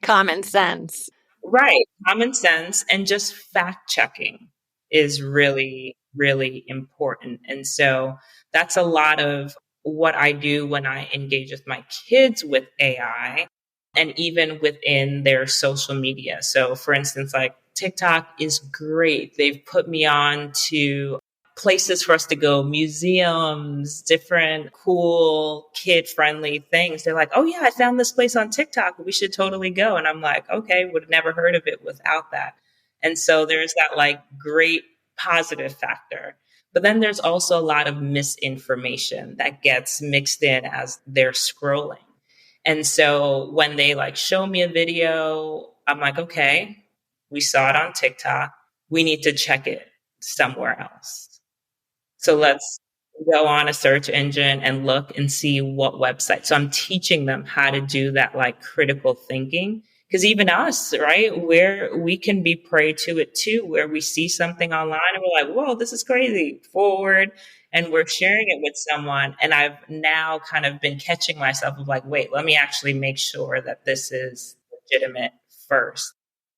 common sense. Right. Common sense and just fact checking is really, really important. And so that's a lot of what I do when I engage with my kids with AI and even within their social media. So for instance, like TikTok is great. They've put me on to places for us to go, museums, different cool kid friendly things. They're like, oh yeah, I found this place on TikTok. We should totally go. And I'm like, okay, would have never heard of it without that. And so there's that like great positive factor. But then there's also a lot of misinformation that gets mixed in as they're scrolling. And so when they like show me a video, I'm like, okay, we saw it on TikTok. We need to check it somewhere else. So let's go on a search engine and look and see what website. So I'm teaching them how to do that like critical thinking. Because even us, right, where we can be prey to it too, where we see something online and we're like, whoa, this is crazy, forward. And we're sharing it with someone. And I've now kind of been catching myself of like, wait, let me actually make sure that this is legitimate first.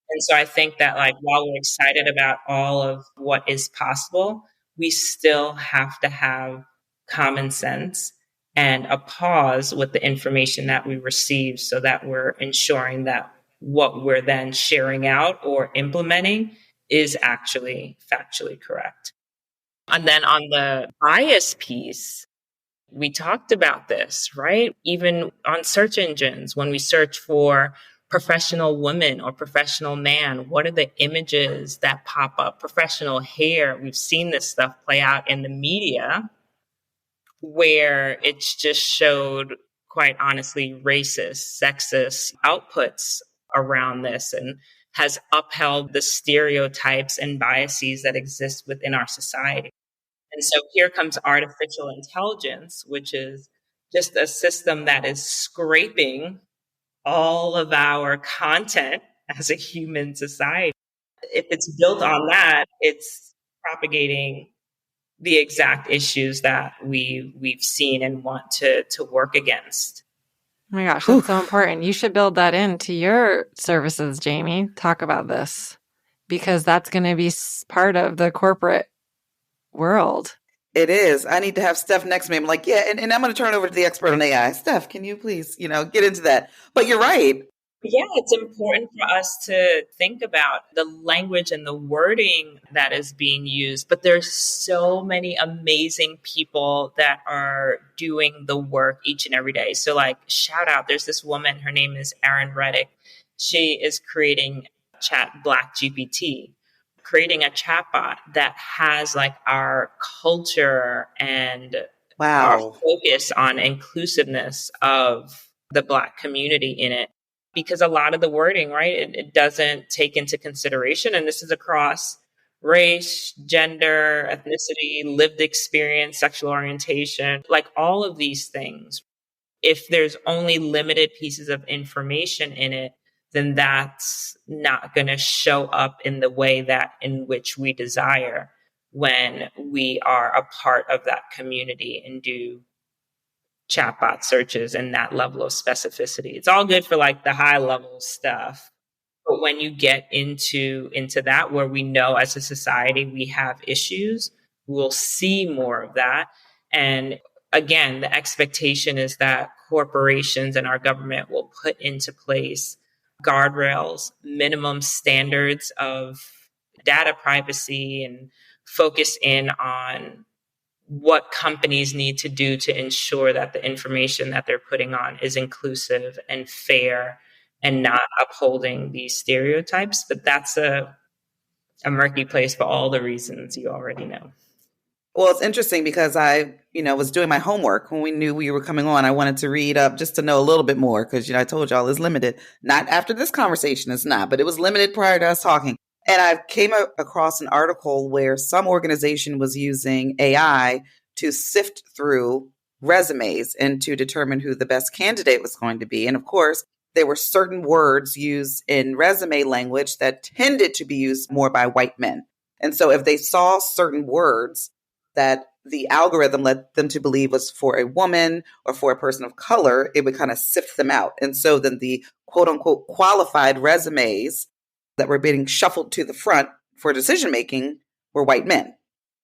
And so I think that like while we're excited about all of what is possible, we still have to have common sense and a pause with the information that we receive so that we're ensuring that what we're then sharing out or implementing is actually factually correct. And then on the bias piece, we talked about this, right? Even on search engines, when we search for professional woman or professional man, what are the images that pop up? Professional hair. We've seen this stuff play out in the media where it's just showed, quite honestly, racist, sexist outputs around this and has upheld the stereotypes and biases that exist within our society. And so here comes artificial intelligence, which is just a system that is scraping all of our content as a human society. If it's built on that, it's propagating the exact issues that we've seen and want to work against. Oh my gosh, that's so important. You should build that into your services, Jamie. Talk about this because that's going to be part of the corporate world. It is. I need to have Steph next to me. I'm like, yeah, and I'm going to turn it over to the expert on AI. Steph, can you please, get into that? But you're right. Yeah, it's important for us to think about the language and the wording that is being used. But there's so many amazing people that are doing the work each and every day. So like, shout out, there's this woman, her name is Erin Reddick. She is creating chatbot-GPT, creating a chatbot that has like our culture and our focus on inclusiveness of the Black community in it. Because a lot of the wording, right, it doesn't take into consideration, and this is across race, gender, ethnicity, lived experience, sexual orientation, like all of these things. If there's only limited pieces of information in it, then that's not going to show up in the way that in which we desire when we are a part of that community and do chatbot searches and that level of specificity. It's all good for like the high level stuff, But when you get into that, where we know as a society we have issues, we'll see more of that. And again, the expectation is that corporations and our government will put into place guardrails, minimum standards of data privacy, and focus in on what companies need to do to ensure that the information that they're putting on is inclusive and fair and not upholding these stereotypes. But that's a murky place for all the reasons you already know. Well, it's interesting because I, was doing my homework when we knew we were coming on. I wanted to read up just to know a little bit more because, I told y'all it's limited. Not after this conversation, it's not, but it was limited prior to us talking. And I came across an article where some organization was using AI to sift through resumes and to determine who the best candidate was going to be. And of course, there were certain words used in resume language that tended to be used more by white men. And so if they saw certain words that the algorithm led them to believe was for a woman or for a person of color, it would kind of sift them out. And so then the quote unquote qualified resumes that were being shuffled to the front for decision making were white men.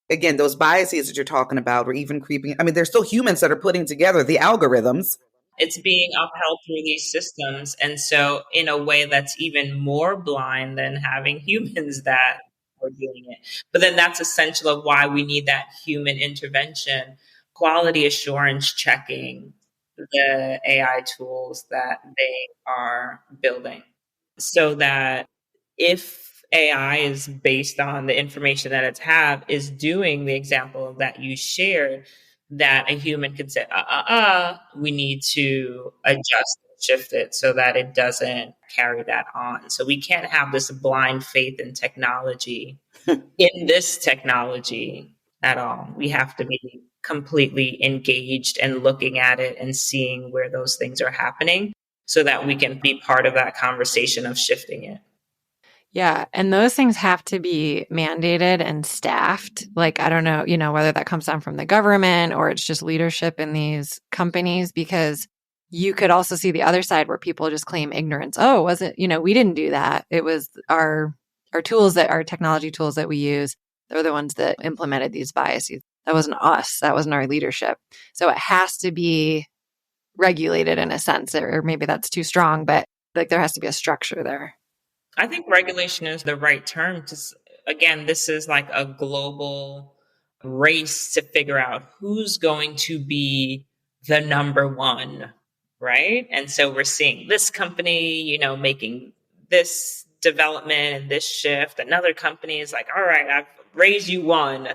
Again, those biases that you're talking about were even creeping. I mean, there's still humans that are putting together the algorithms. It's being upheld through these systems. And so in a way that's even more blind than having humans that are doing it. But then that's essential of why we need that human intervention, quality assurance checking the AI tools that they are building, so that if AI is based on the information that is doing the example that you shared, that a human could say, we need to adjust and shift it so that it doesn't carry that on. So we can't have this blind faith in technology, in this technology at all. We have to be completely engaged and looking at it and seeing where those things are happening so that we can be part of that conversation of shifting it. Yeah. And those things have to be mandated and staffed. Like, I don't know, whether that comes down from the government or it's just leadership in these companies, because you could also see the other side where people just claim ignorance. Oh, was it, we didn't do that. It was our tools, that our technology tools that we use. They're the ones that implemented these biases. That wasn't us. That wasn't our leadership. So it has to be regulated in a sense, or maybe that's too strong, but like there has to be a structure there. I think regulation is the right term because, again, this is like a global race to figure out who's going to be the number one, right? And so we're seeing this company, making this development and this shift. Another company is like, all right, I've raised you one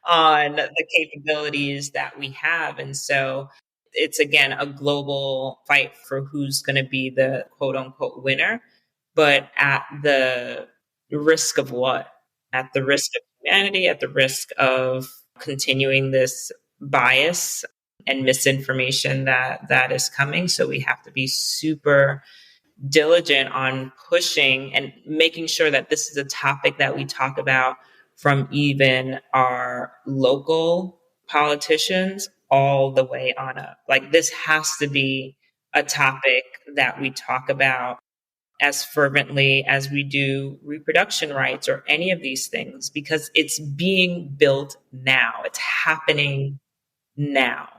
on the capabilities that we have. And so it's, again, a global fight for who's going to be the quote unquote winner. But at the risk of what? At the risk of humanity, at the risk of continuing this bias and misinformation that is coming. So we have to be super diligent on pushing and making sure that this is a topic that we talk about from even our local politicians all the way on up. Like, this has to be a topic that we talk about as fervently as we do reproduction rights or any of these things, because it's being built now. It's happening now.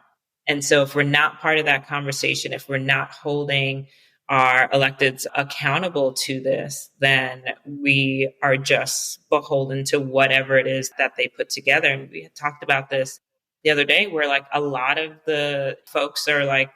And so if we're not part of that conversation, if we're not holding our electeds accountable to this, then we are just beholden to whatever it is that they put together. And we had talked about this the other day, where like a lot of the folks are like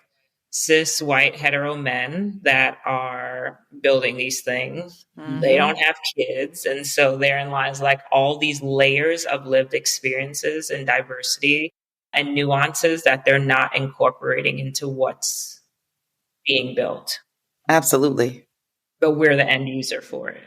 cis white hetero men that are building these things. Mm-hmm. They don't have kids. And so therein lies like all these layers of lived experiences and diversity and nuances that they're not incorporating into what's being built. Absolutely. But we're the end user for it.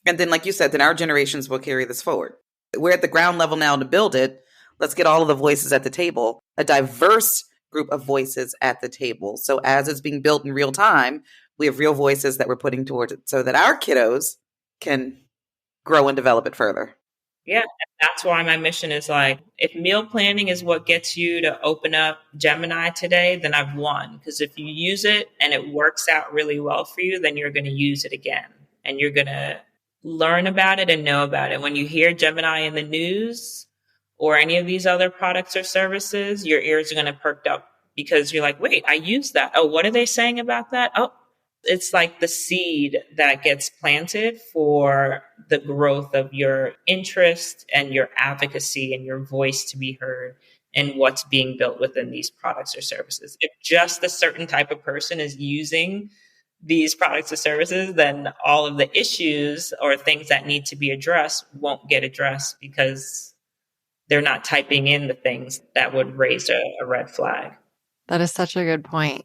And then, like you said, then our generations will carry this forward. We're at the ground level now to build it. Let's get all of the voices at the table, a diverse group of voices at the table. So as it's being built in real time, we have real voices that we're putting towards it so that our kiddos can grow and develop it further. Yeah, that's why my mission is like, if meal planning is what gets you to open up Gemini today, then I've won. Because if you use it and it works out really well for you, then you're going to use it again. and you're going to learn about it and know about it. When you hear Gemini in the news or any of these other products or services, your ears are going to perk up because you're like, wait, I use that. Oh, what are they saying about that? Oh, it's like the seed that gets planted for the growth of your interest and your advocacy and your voice to be heard and what's being built within these products or services. If just a certain type of person is using these products or services, then all of the issues or things that need to be addressed won't get addressed because they're not typing in the things that would raise a red flag. That is such a good point.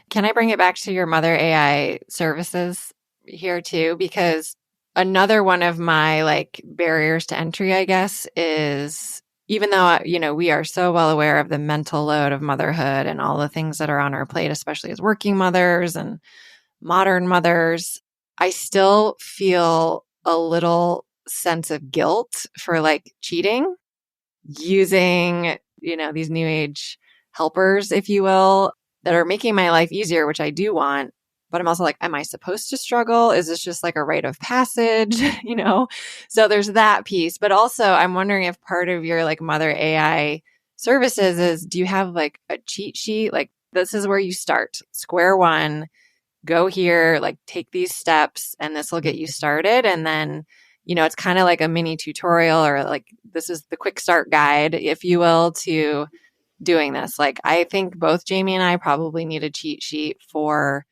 Can I bring it back to your mother AI services here too? Because another one of my like barriers to entry, I guess, is even though, we are so well aware of the mental load of motherhood and all the things that are on our plate, especially as working mothers and modern mothers, I still feel a little sense of guilt for like cheating using, these new age helpers, if you will, that are making my life easier, which I do want. But I'm also like, am I supposed to struggle? Is this just like a rite of passage? So there's that piece. But also I'm wondering if part of your like mother AI services is, do you have like a cheat sheet? Like this is where you start, square one, go here, like take these steps and this will get you started. And then, it's kind of like a mini tutorial or like, this is the quick start guide, if you will, to doing this. Like, I think both Jamie and I probably need a cheat sheet for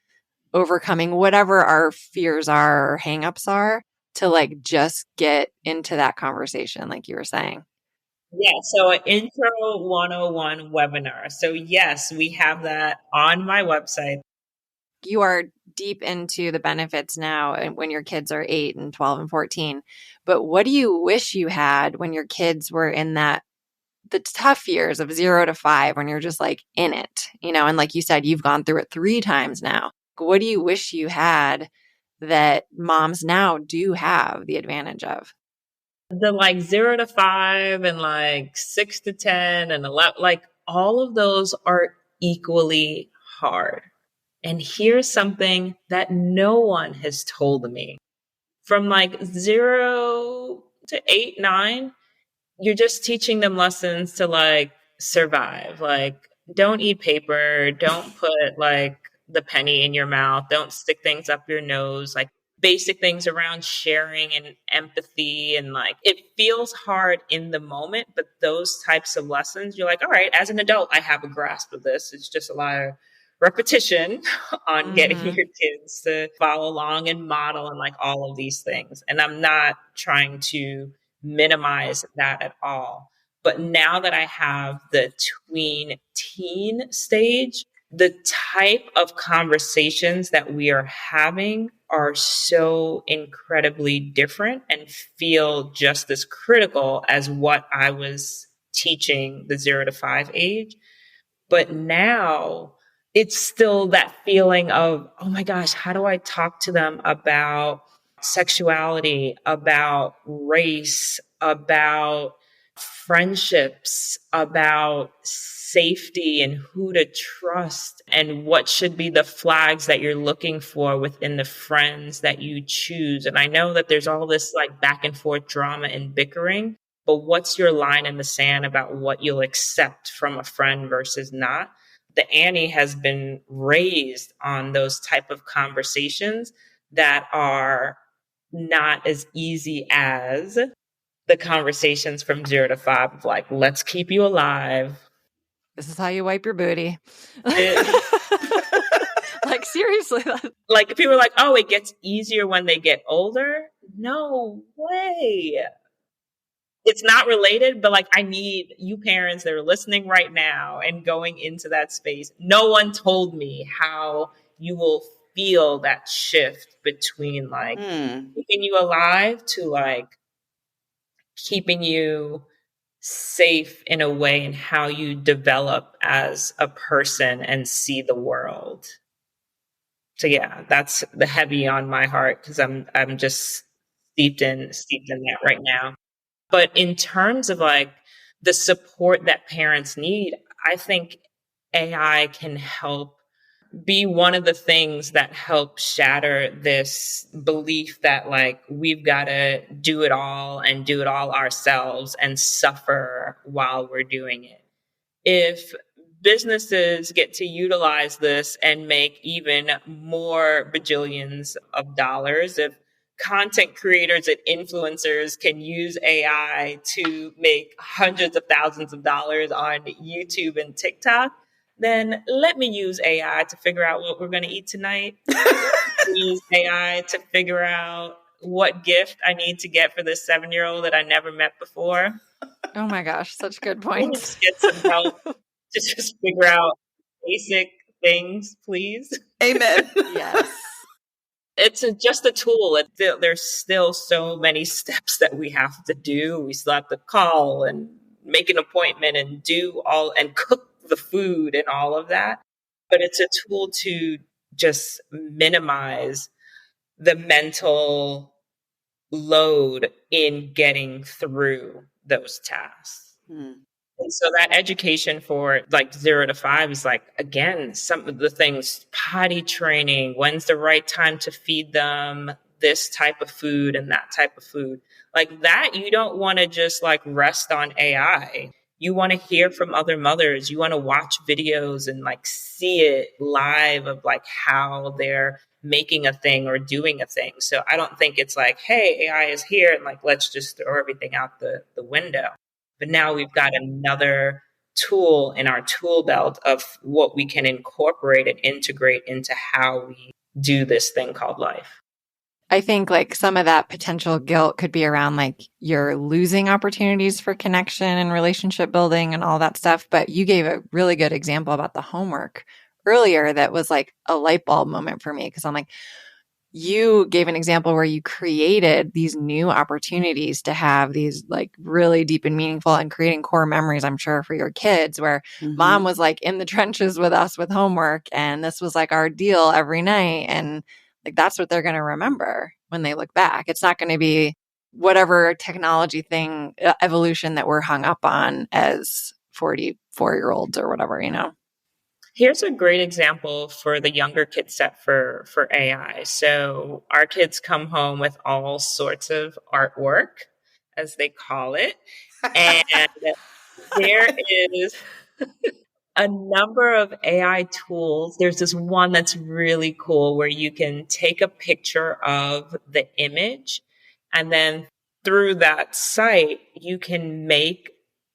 overcoming whatever our fears are or hangups are to like just get into that conversation, like you were saying. Yeah, so an intro 101 webinar. So yes, we have that on my website. You are deep into the benefits now and when your kids are 8 and 12 and 14. But what do you wish you had when your kids were in the tough years of 0 to 5, when you're just like in it, and like you said, you've gone through it 3 times now. What do you wish you had that moms now do have the advantage of? The like 0 to 5 and like 6 to 10 and 11, like all of those are equally hard. And here's something that no one has told me. From like 0 to 8, 9, you're just teaching them lessons to like survive. Like, don't eat paper. Don't put like the penny in your mouth. Don't stick things up your nose. Like basic things around sharing and empathy. And like, it feels hard in the moment, but those types of lessons, you're like, all right, as an adult, I have a grasp of this. It's just a lot of repetition on getting your kids to follow along and model and like all of these things. And I'm not trying to minimize that at all. But now that I have the tween teen stage, the type of conversations that we are having are so incredibly different and feel just as critical as what I was teaching the 0 to 5 age. But now it's still that feeling of, oh my gosh, how do I talk to them about sexuality, about race, about friendships, about safety and who to trust and what should be the flags that you're looking for within the friends that you choose. And I know that there's all this like back and forth drama and bickering, but what's your line in the sand about what you'll accept from a friend versus not? The Annie has been raised on those type of conversations that are not as easy as the conversations from 0 to 5 of like, let's keep you alive. This is how you wipe your booty. Like, seriously. Like, people are like, oh, it gets easier when they get older. No way. It's not related, but like, I need you parents that are listening right now and going into that space. No one told me how you will feel that shift between like keeping you alive to like keeping you safe in a way in how you develop as a person and see the world. So yeah, that's the heavy on my heart because I'm just steeped in that right now. But in terms of like the support that parents need, I think AI can help be one of the things that help shatter this belief that like we've got to do it all and do it all ourselves and suffer while we're doing it. If businesses get to utilize this and make even more bajillions of dollars, if content creators and influencers can use AI to make hundreds of thousands of dollars on YouTube and TikTok, then let me use AI to figure out what we're going to eat tonight. Use AI to figure out what gift I need to get for this 7-year-old that I never met before. Oh my gosh, such good Let me points. get some help to just figure out basic things, please. Amen. Yes. It's just a tool. There's still so many steps that we have to do. We still have to call and make an appointment and do all and cook the food and all of that. But it's a tool to just minimize the mental load in getting through those tasks. And so that education for like 0 to 5 is like, again, some of the things, potty training, when's the right time to feed them this type of food and that type of food. Like that, you don't want to just like rest on AI. You want to hear from other mothers. You want to watch videos and like see it live of like how they're making a thing or doing a thing. So I don't think it's like, hey, AI is here and like, let's just throw everything out the window. But now we've got another tool in our tool belt of what we can incorporate and integrate into how we do this thing called life. I think like some of that potential guilt could be around like you're losing opportunities for connection and relationship building and all that stuff. But you gave a really good example about the homework earlier that was like a light bulb moment for me, because I'm like, you gave an example where you created these new opportunities to have these like really deep and meaningful and creating core memories, I'm sure, for your kids, where mom was like in the trenches with us with homework. And this was like our deal every night. And like, that's what they're going to remember when they look back. It's not going to be whatever technology thing, evolution that we're hung up on as 44-year-olds or whatever, you know? Here's a great example for the younger kid set for AI. So our kids come home with all sorts of artwork, as they call it. And there is a number of AI tools. There's this one that's really cool where you can take a picture of the image, and then through that site, you can make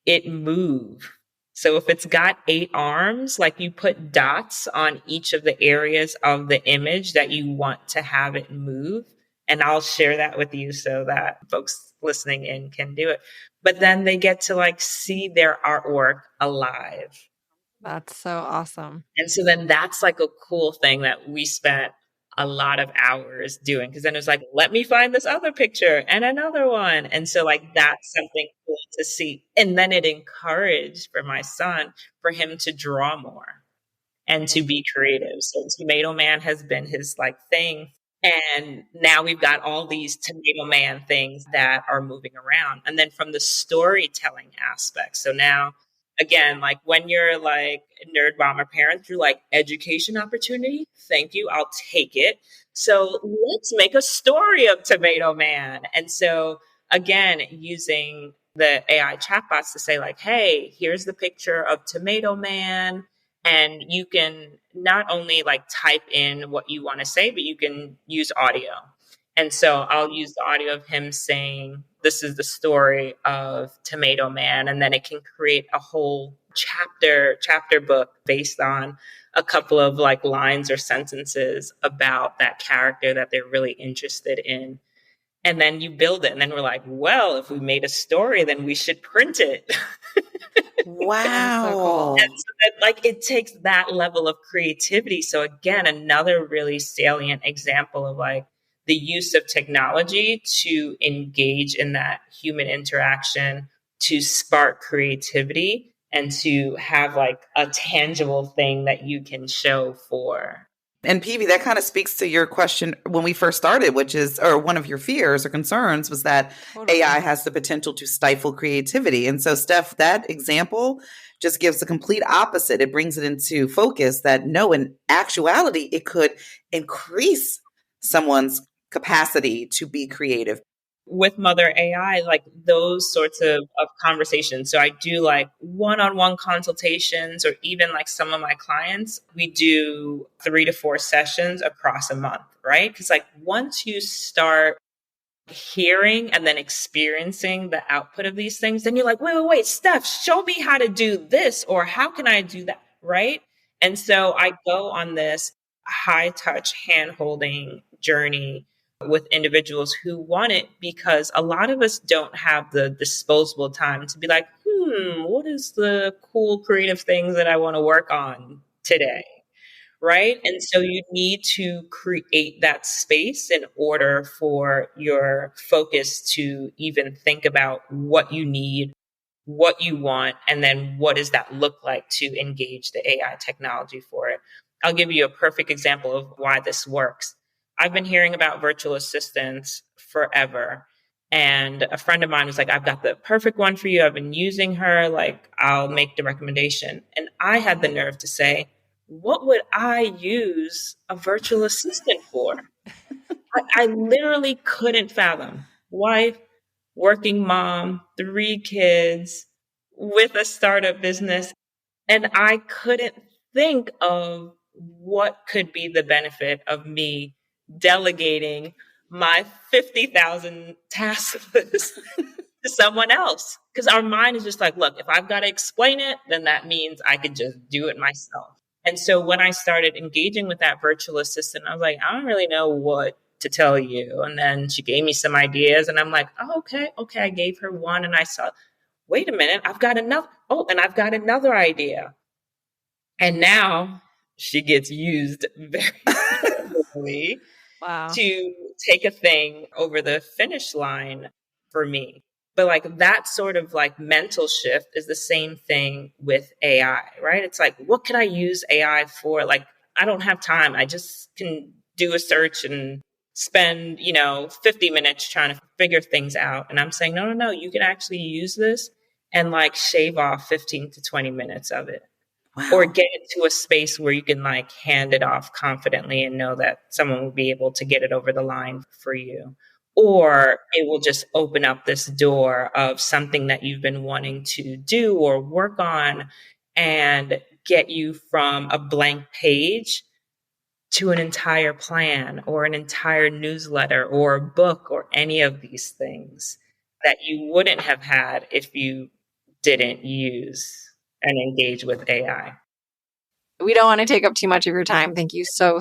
it move. So if it's got 8 arms, like you put dots on each of the areas of the image that you want to have it move. And I'll share that with you so that folks listening in can do it. But then they get to like see their artwork alive. That's so awesome. And so then that's like a cool thing that we spent a lot of hours doing, because then it was like, let me find this other picture and another one. And so like that's something cool to see. And then it encouraged for my son for him to draw more and to be creative. So Tomato Man has been his like thing. And now we've got all these Tomato Man things that are moving around. And then from the storytelling aspect. So now, again, like when you're like nerd bomber parents, you're like, education opportunity. Thank you. I'll take it. So let's make a story of Tomato Man. And so again, using the AI chatbots to say like, hey, here's the picture of Tomato Man. And you can not only like type in what you want to say, but you can use audio. And so I'll use the audio of him saying, this is the story of Tomato Man. And then it can create a whole chapter book based on a couple of like lines or sentences about that character that they're really interested in. And then you build it. And then we're like, well, if we made a story, then we should print it. Wow. So cool. And so that, like, it takes that level of creativity. So again, another really salient example of like the use of technology to engage in that human interaction, to spark creativity, and to have like a tangible thing that you can show for And PV, that kind of speaks to your question when we first started, which is, or one of your fears or concerns was that Totally. AI has the potential to stifle creativity. And so, Steph, that example just gives the complete opposite. It brings it into focus that no, in actuality, it could increase someone's capacity to be creative. With Mother AI, like those sorts of conversations. So I do like one-on-one consultations, or even like some of my clients, we do 3 to 4 sessions across a month, right? Because like once you start hearing and then experiencing the output of these things, then you're like, wait, Steph, show me how to do this, or how can I do that, right? And so I go on this high touch hand holding journey with individuals who want it, because a lot of us don't have the disposable time to be like, what is the cool creative things that I want to work on today? Right. And so you need to create that space in order for your focus to even think about what you need, what you want, and then what does that look like to engage the AI technology for it. I'll give you a perfect example of why this works. I've been hearing about virtual assistants forever. And a friend of mine was like, I've got the perfect one for you. I've been using her. Like, I'll make the recommendation. And I had the nerve to say, what would I use a virtual assistant for? I literally couldn't fathom. Wife, working mom, 3 kids with a startup business. And I couldn't think of what could be the benefit of me delegating my 50,000 task list to someone else. Because our mind is just like, look, if I've got to explain it, then that means I could just do it myself. And so when I started engaging with that virtual assistant, I was like, I don't really know what to tell you. And then she gave me some ideas, and I'm like, oh, okay. I gave her one, and I saw, wait a minute, I've got another. Oh, and I've got another idea. And now she gets used very heavily Wow. to take a thing over the finish line for me. But like that sort of like mental shift is the same thing with AI, right? It's like, what can I use AI for? Like, I don't have time. I just can do a search and spend, 50 minutes trying to figure things out. And I'm saying, no, you can actually use this and like shave off 15 to 20 minutes of it. Wow. Or get it to a space where you can like hand it off confidently and know that someone will be able to get it over the line for you. Or it will just open up this door of something that you've been wanting to do or work on and get you from a blank page to an entire plan or an entire newsletter or a book or any of these things that you wouldn't have had if you didn't use and engage with AI. We don't want to take up too much of your time. Thank you so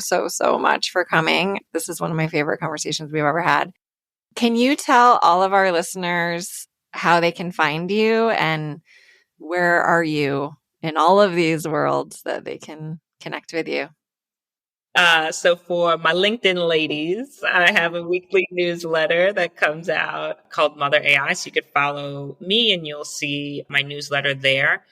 much for coming. This is one of my favorite conversations we've ever had. Can you tell all of our listeners how they can find you, and where are you in all of these worlds that they can connect with you? So for my LinkedIn ladies, I have a weekly newsletter that comes out called Mother AI. So you could follow me and you'll see my newsletter there.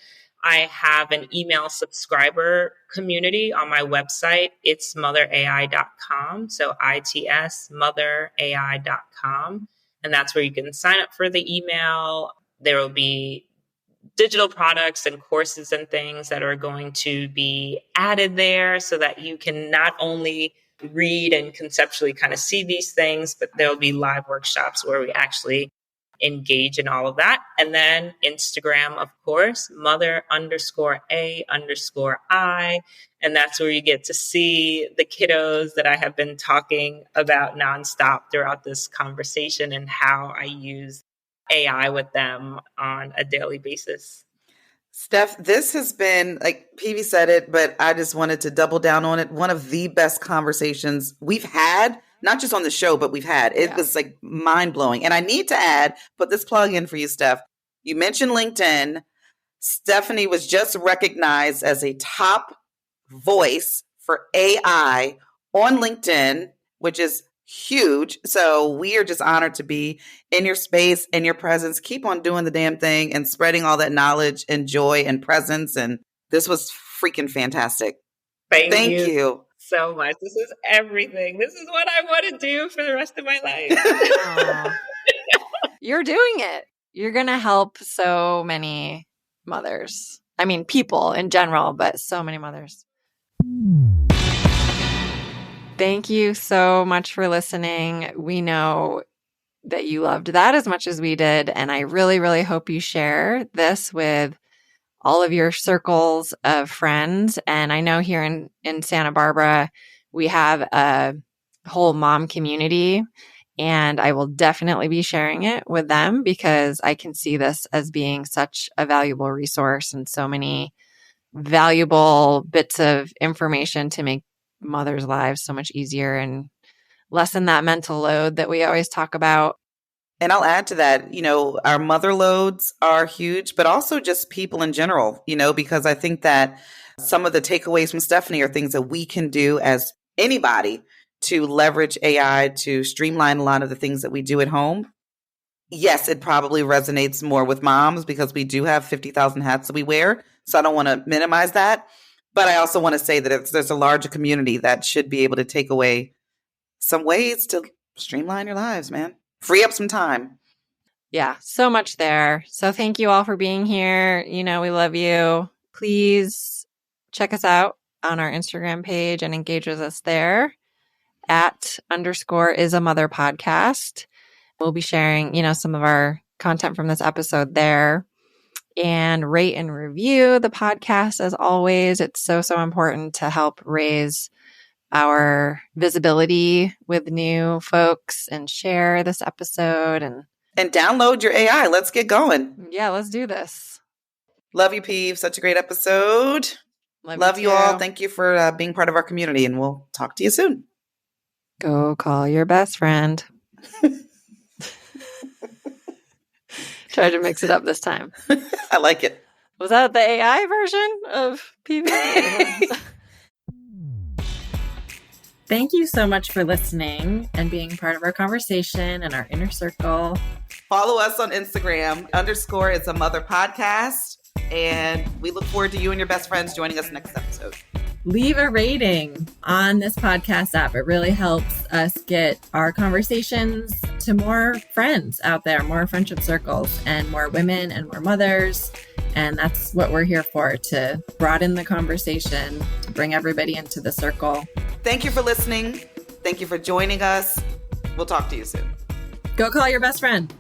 I have an email subscriber community on my website. It's motherai.com. So ITS, motherai.com. And that's where you can sign up for the email. There will be digital products and courses and things that are going to be added there so that you can not only read and conceptually kind of see these things, but there'll be live workshops where we actually engage in all of that. And then Instagram, of course, mother_a_I. And that's where you get to see the kiddos that I have been talking about nonstop throughout this conversation and how I use AI with them on a daily basis. Steph, this has been, like PV said it, but I just wanted to double down on it. One of the best conversations we've had, not just on the show, but we've had. It was like mind blowing. And I need to add, put this plug in for you, Steph. You mentioned LinkedIn. Stephanie was just recognized as a top voice for AI on LinkedIn, which is huge. So we are just honored to be in your space, in your presence. Keep on doing the damn thing and spreading all that knowledge and joy and presence. And this was freaking fantastic. Thank you. so much. This is everything. This is what I want to do for the rest of my life. Aw. You're doing it. You're going to help so many mothers. I mean, people in general, but so many mothers. Thank you so much for listening. We know that you loved that as much as we did. And I really, really hope you share this with all of your circles of friends. And I know here in Santa Barbara, we have a whole mom community. And I will definitely be sharing it with them because I can see this as being such a valuable resource and so many valuable bits of information to make mothers' lives so much easier and lessen that mental load that we always talk about. And I'll add to that, our mother loads are huge, but also just people in general, because I think that some of the takeaways from Stephanie are things that we can do as anybody to leverage AI to streamline a lot of the things that we do at home. Yes, it probably resonates more with moms because we do have 50,000 hats that we wear. So I don't want to minimize that. But I also want to say that there's a larger community that should be able to take away some ways to streamline your lives, man. Free up some time. Yeah, so much there. So thank you all for being here. We love you. Please check us out on our Instagram page and engage with us there. @_is-a-mother podcast. We'll be sharing, some of our content from this episode there. And rate and review the podcast as always. It's so, so important to help raise our visibility with new folks and share this episode. And download your AI. Let's get going. Yeah, let's do this. Love you, Peeve. Such a great episode. Love you all. Thank you for being part of our community, and we'll talk to you soon. Go call your best friend. Tried to mix it up this time. I like it. Was that the AI version of PV? Thank you so much for listening and being part of our conversation and our inner circle. Follow us on Instagram, _is-a-mother podcast. And we look forward to you and your best friends joining us next episode. Leave a rating on this podcast app. It really helps us get our conversations to more friends out there, more friendship circles, and more women and more mothers. And that's what we're here for, to broaden the conversation, to bring everybody into the circle. Thank you for listening. Thank you for joining us. We'll talk to you soon. Go call your best friend.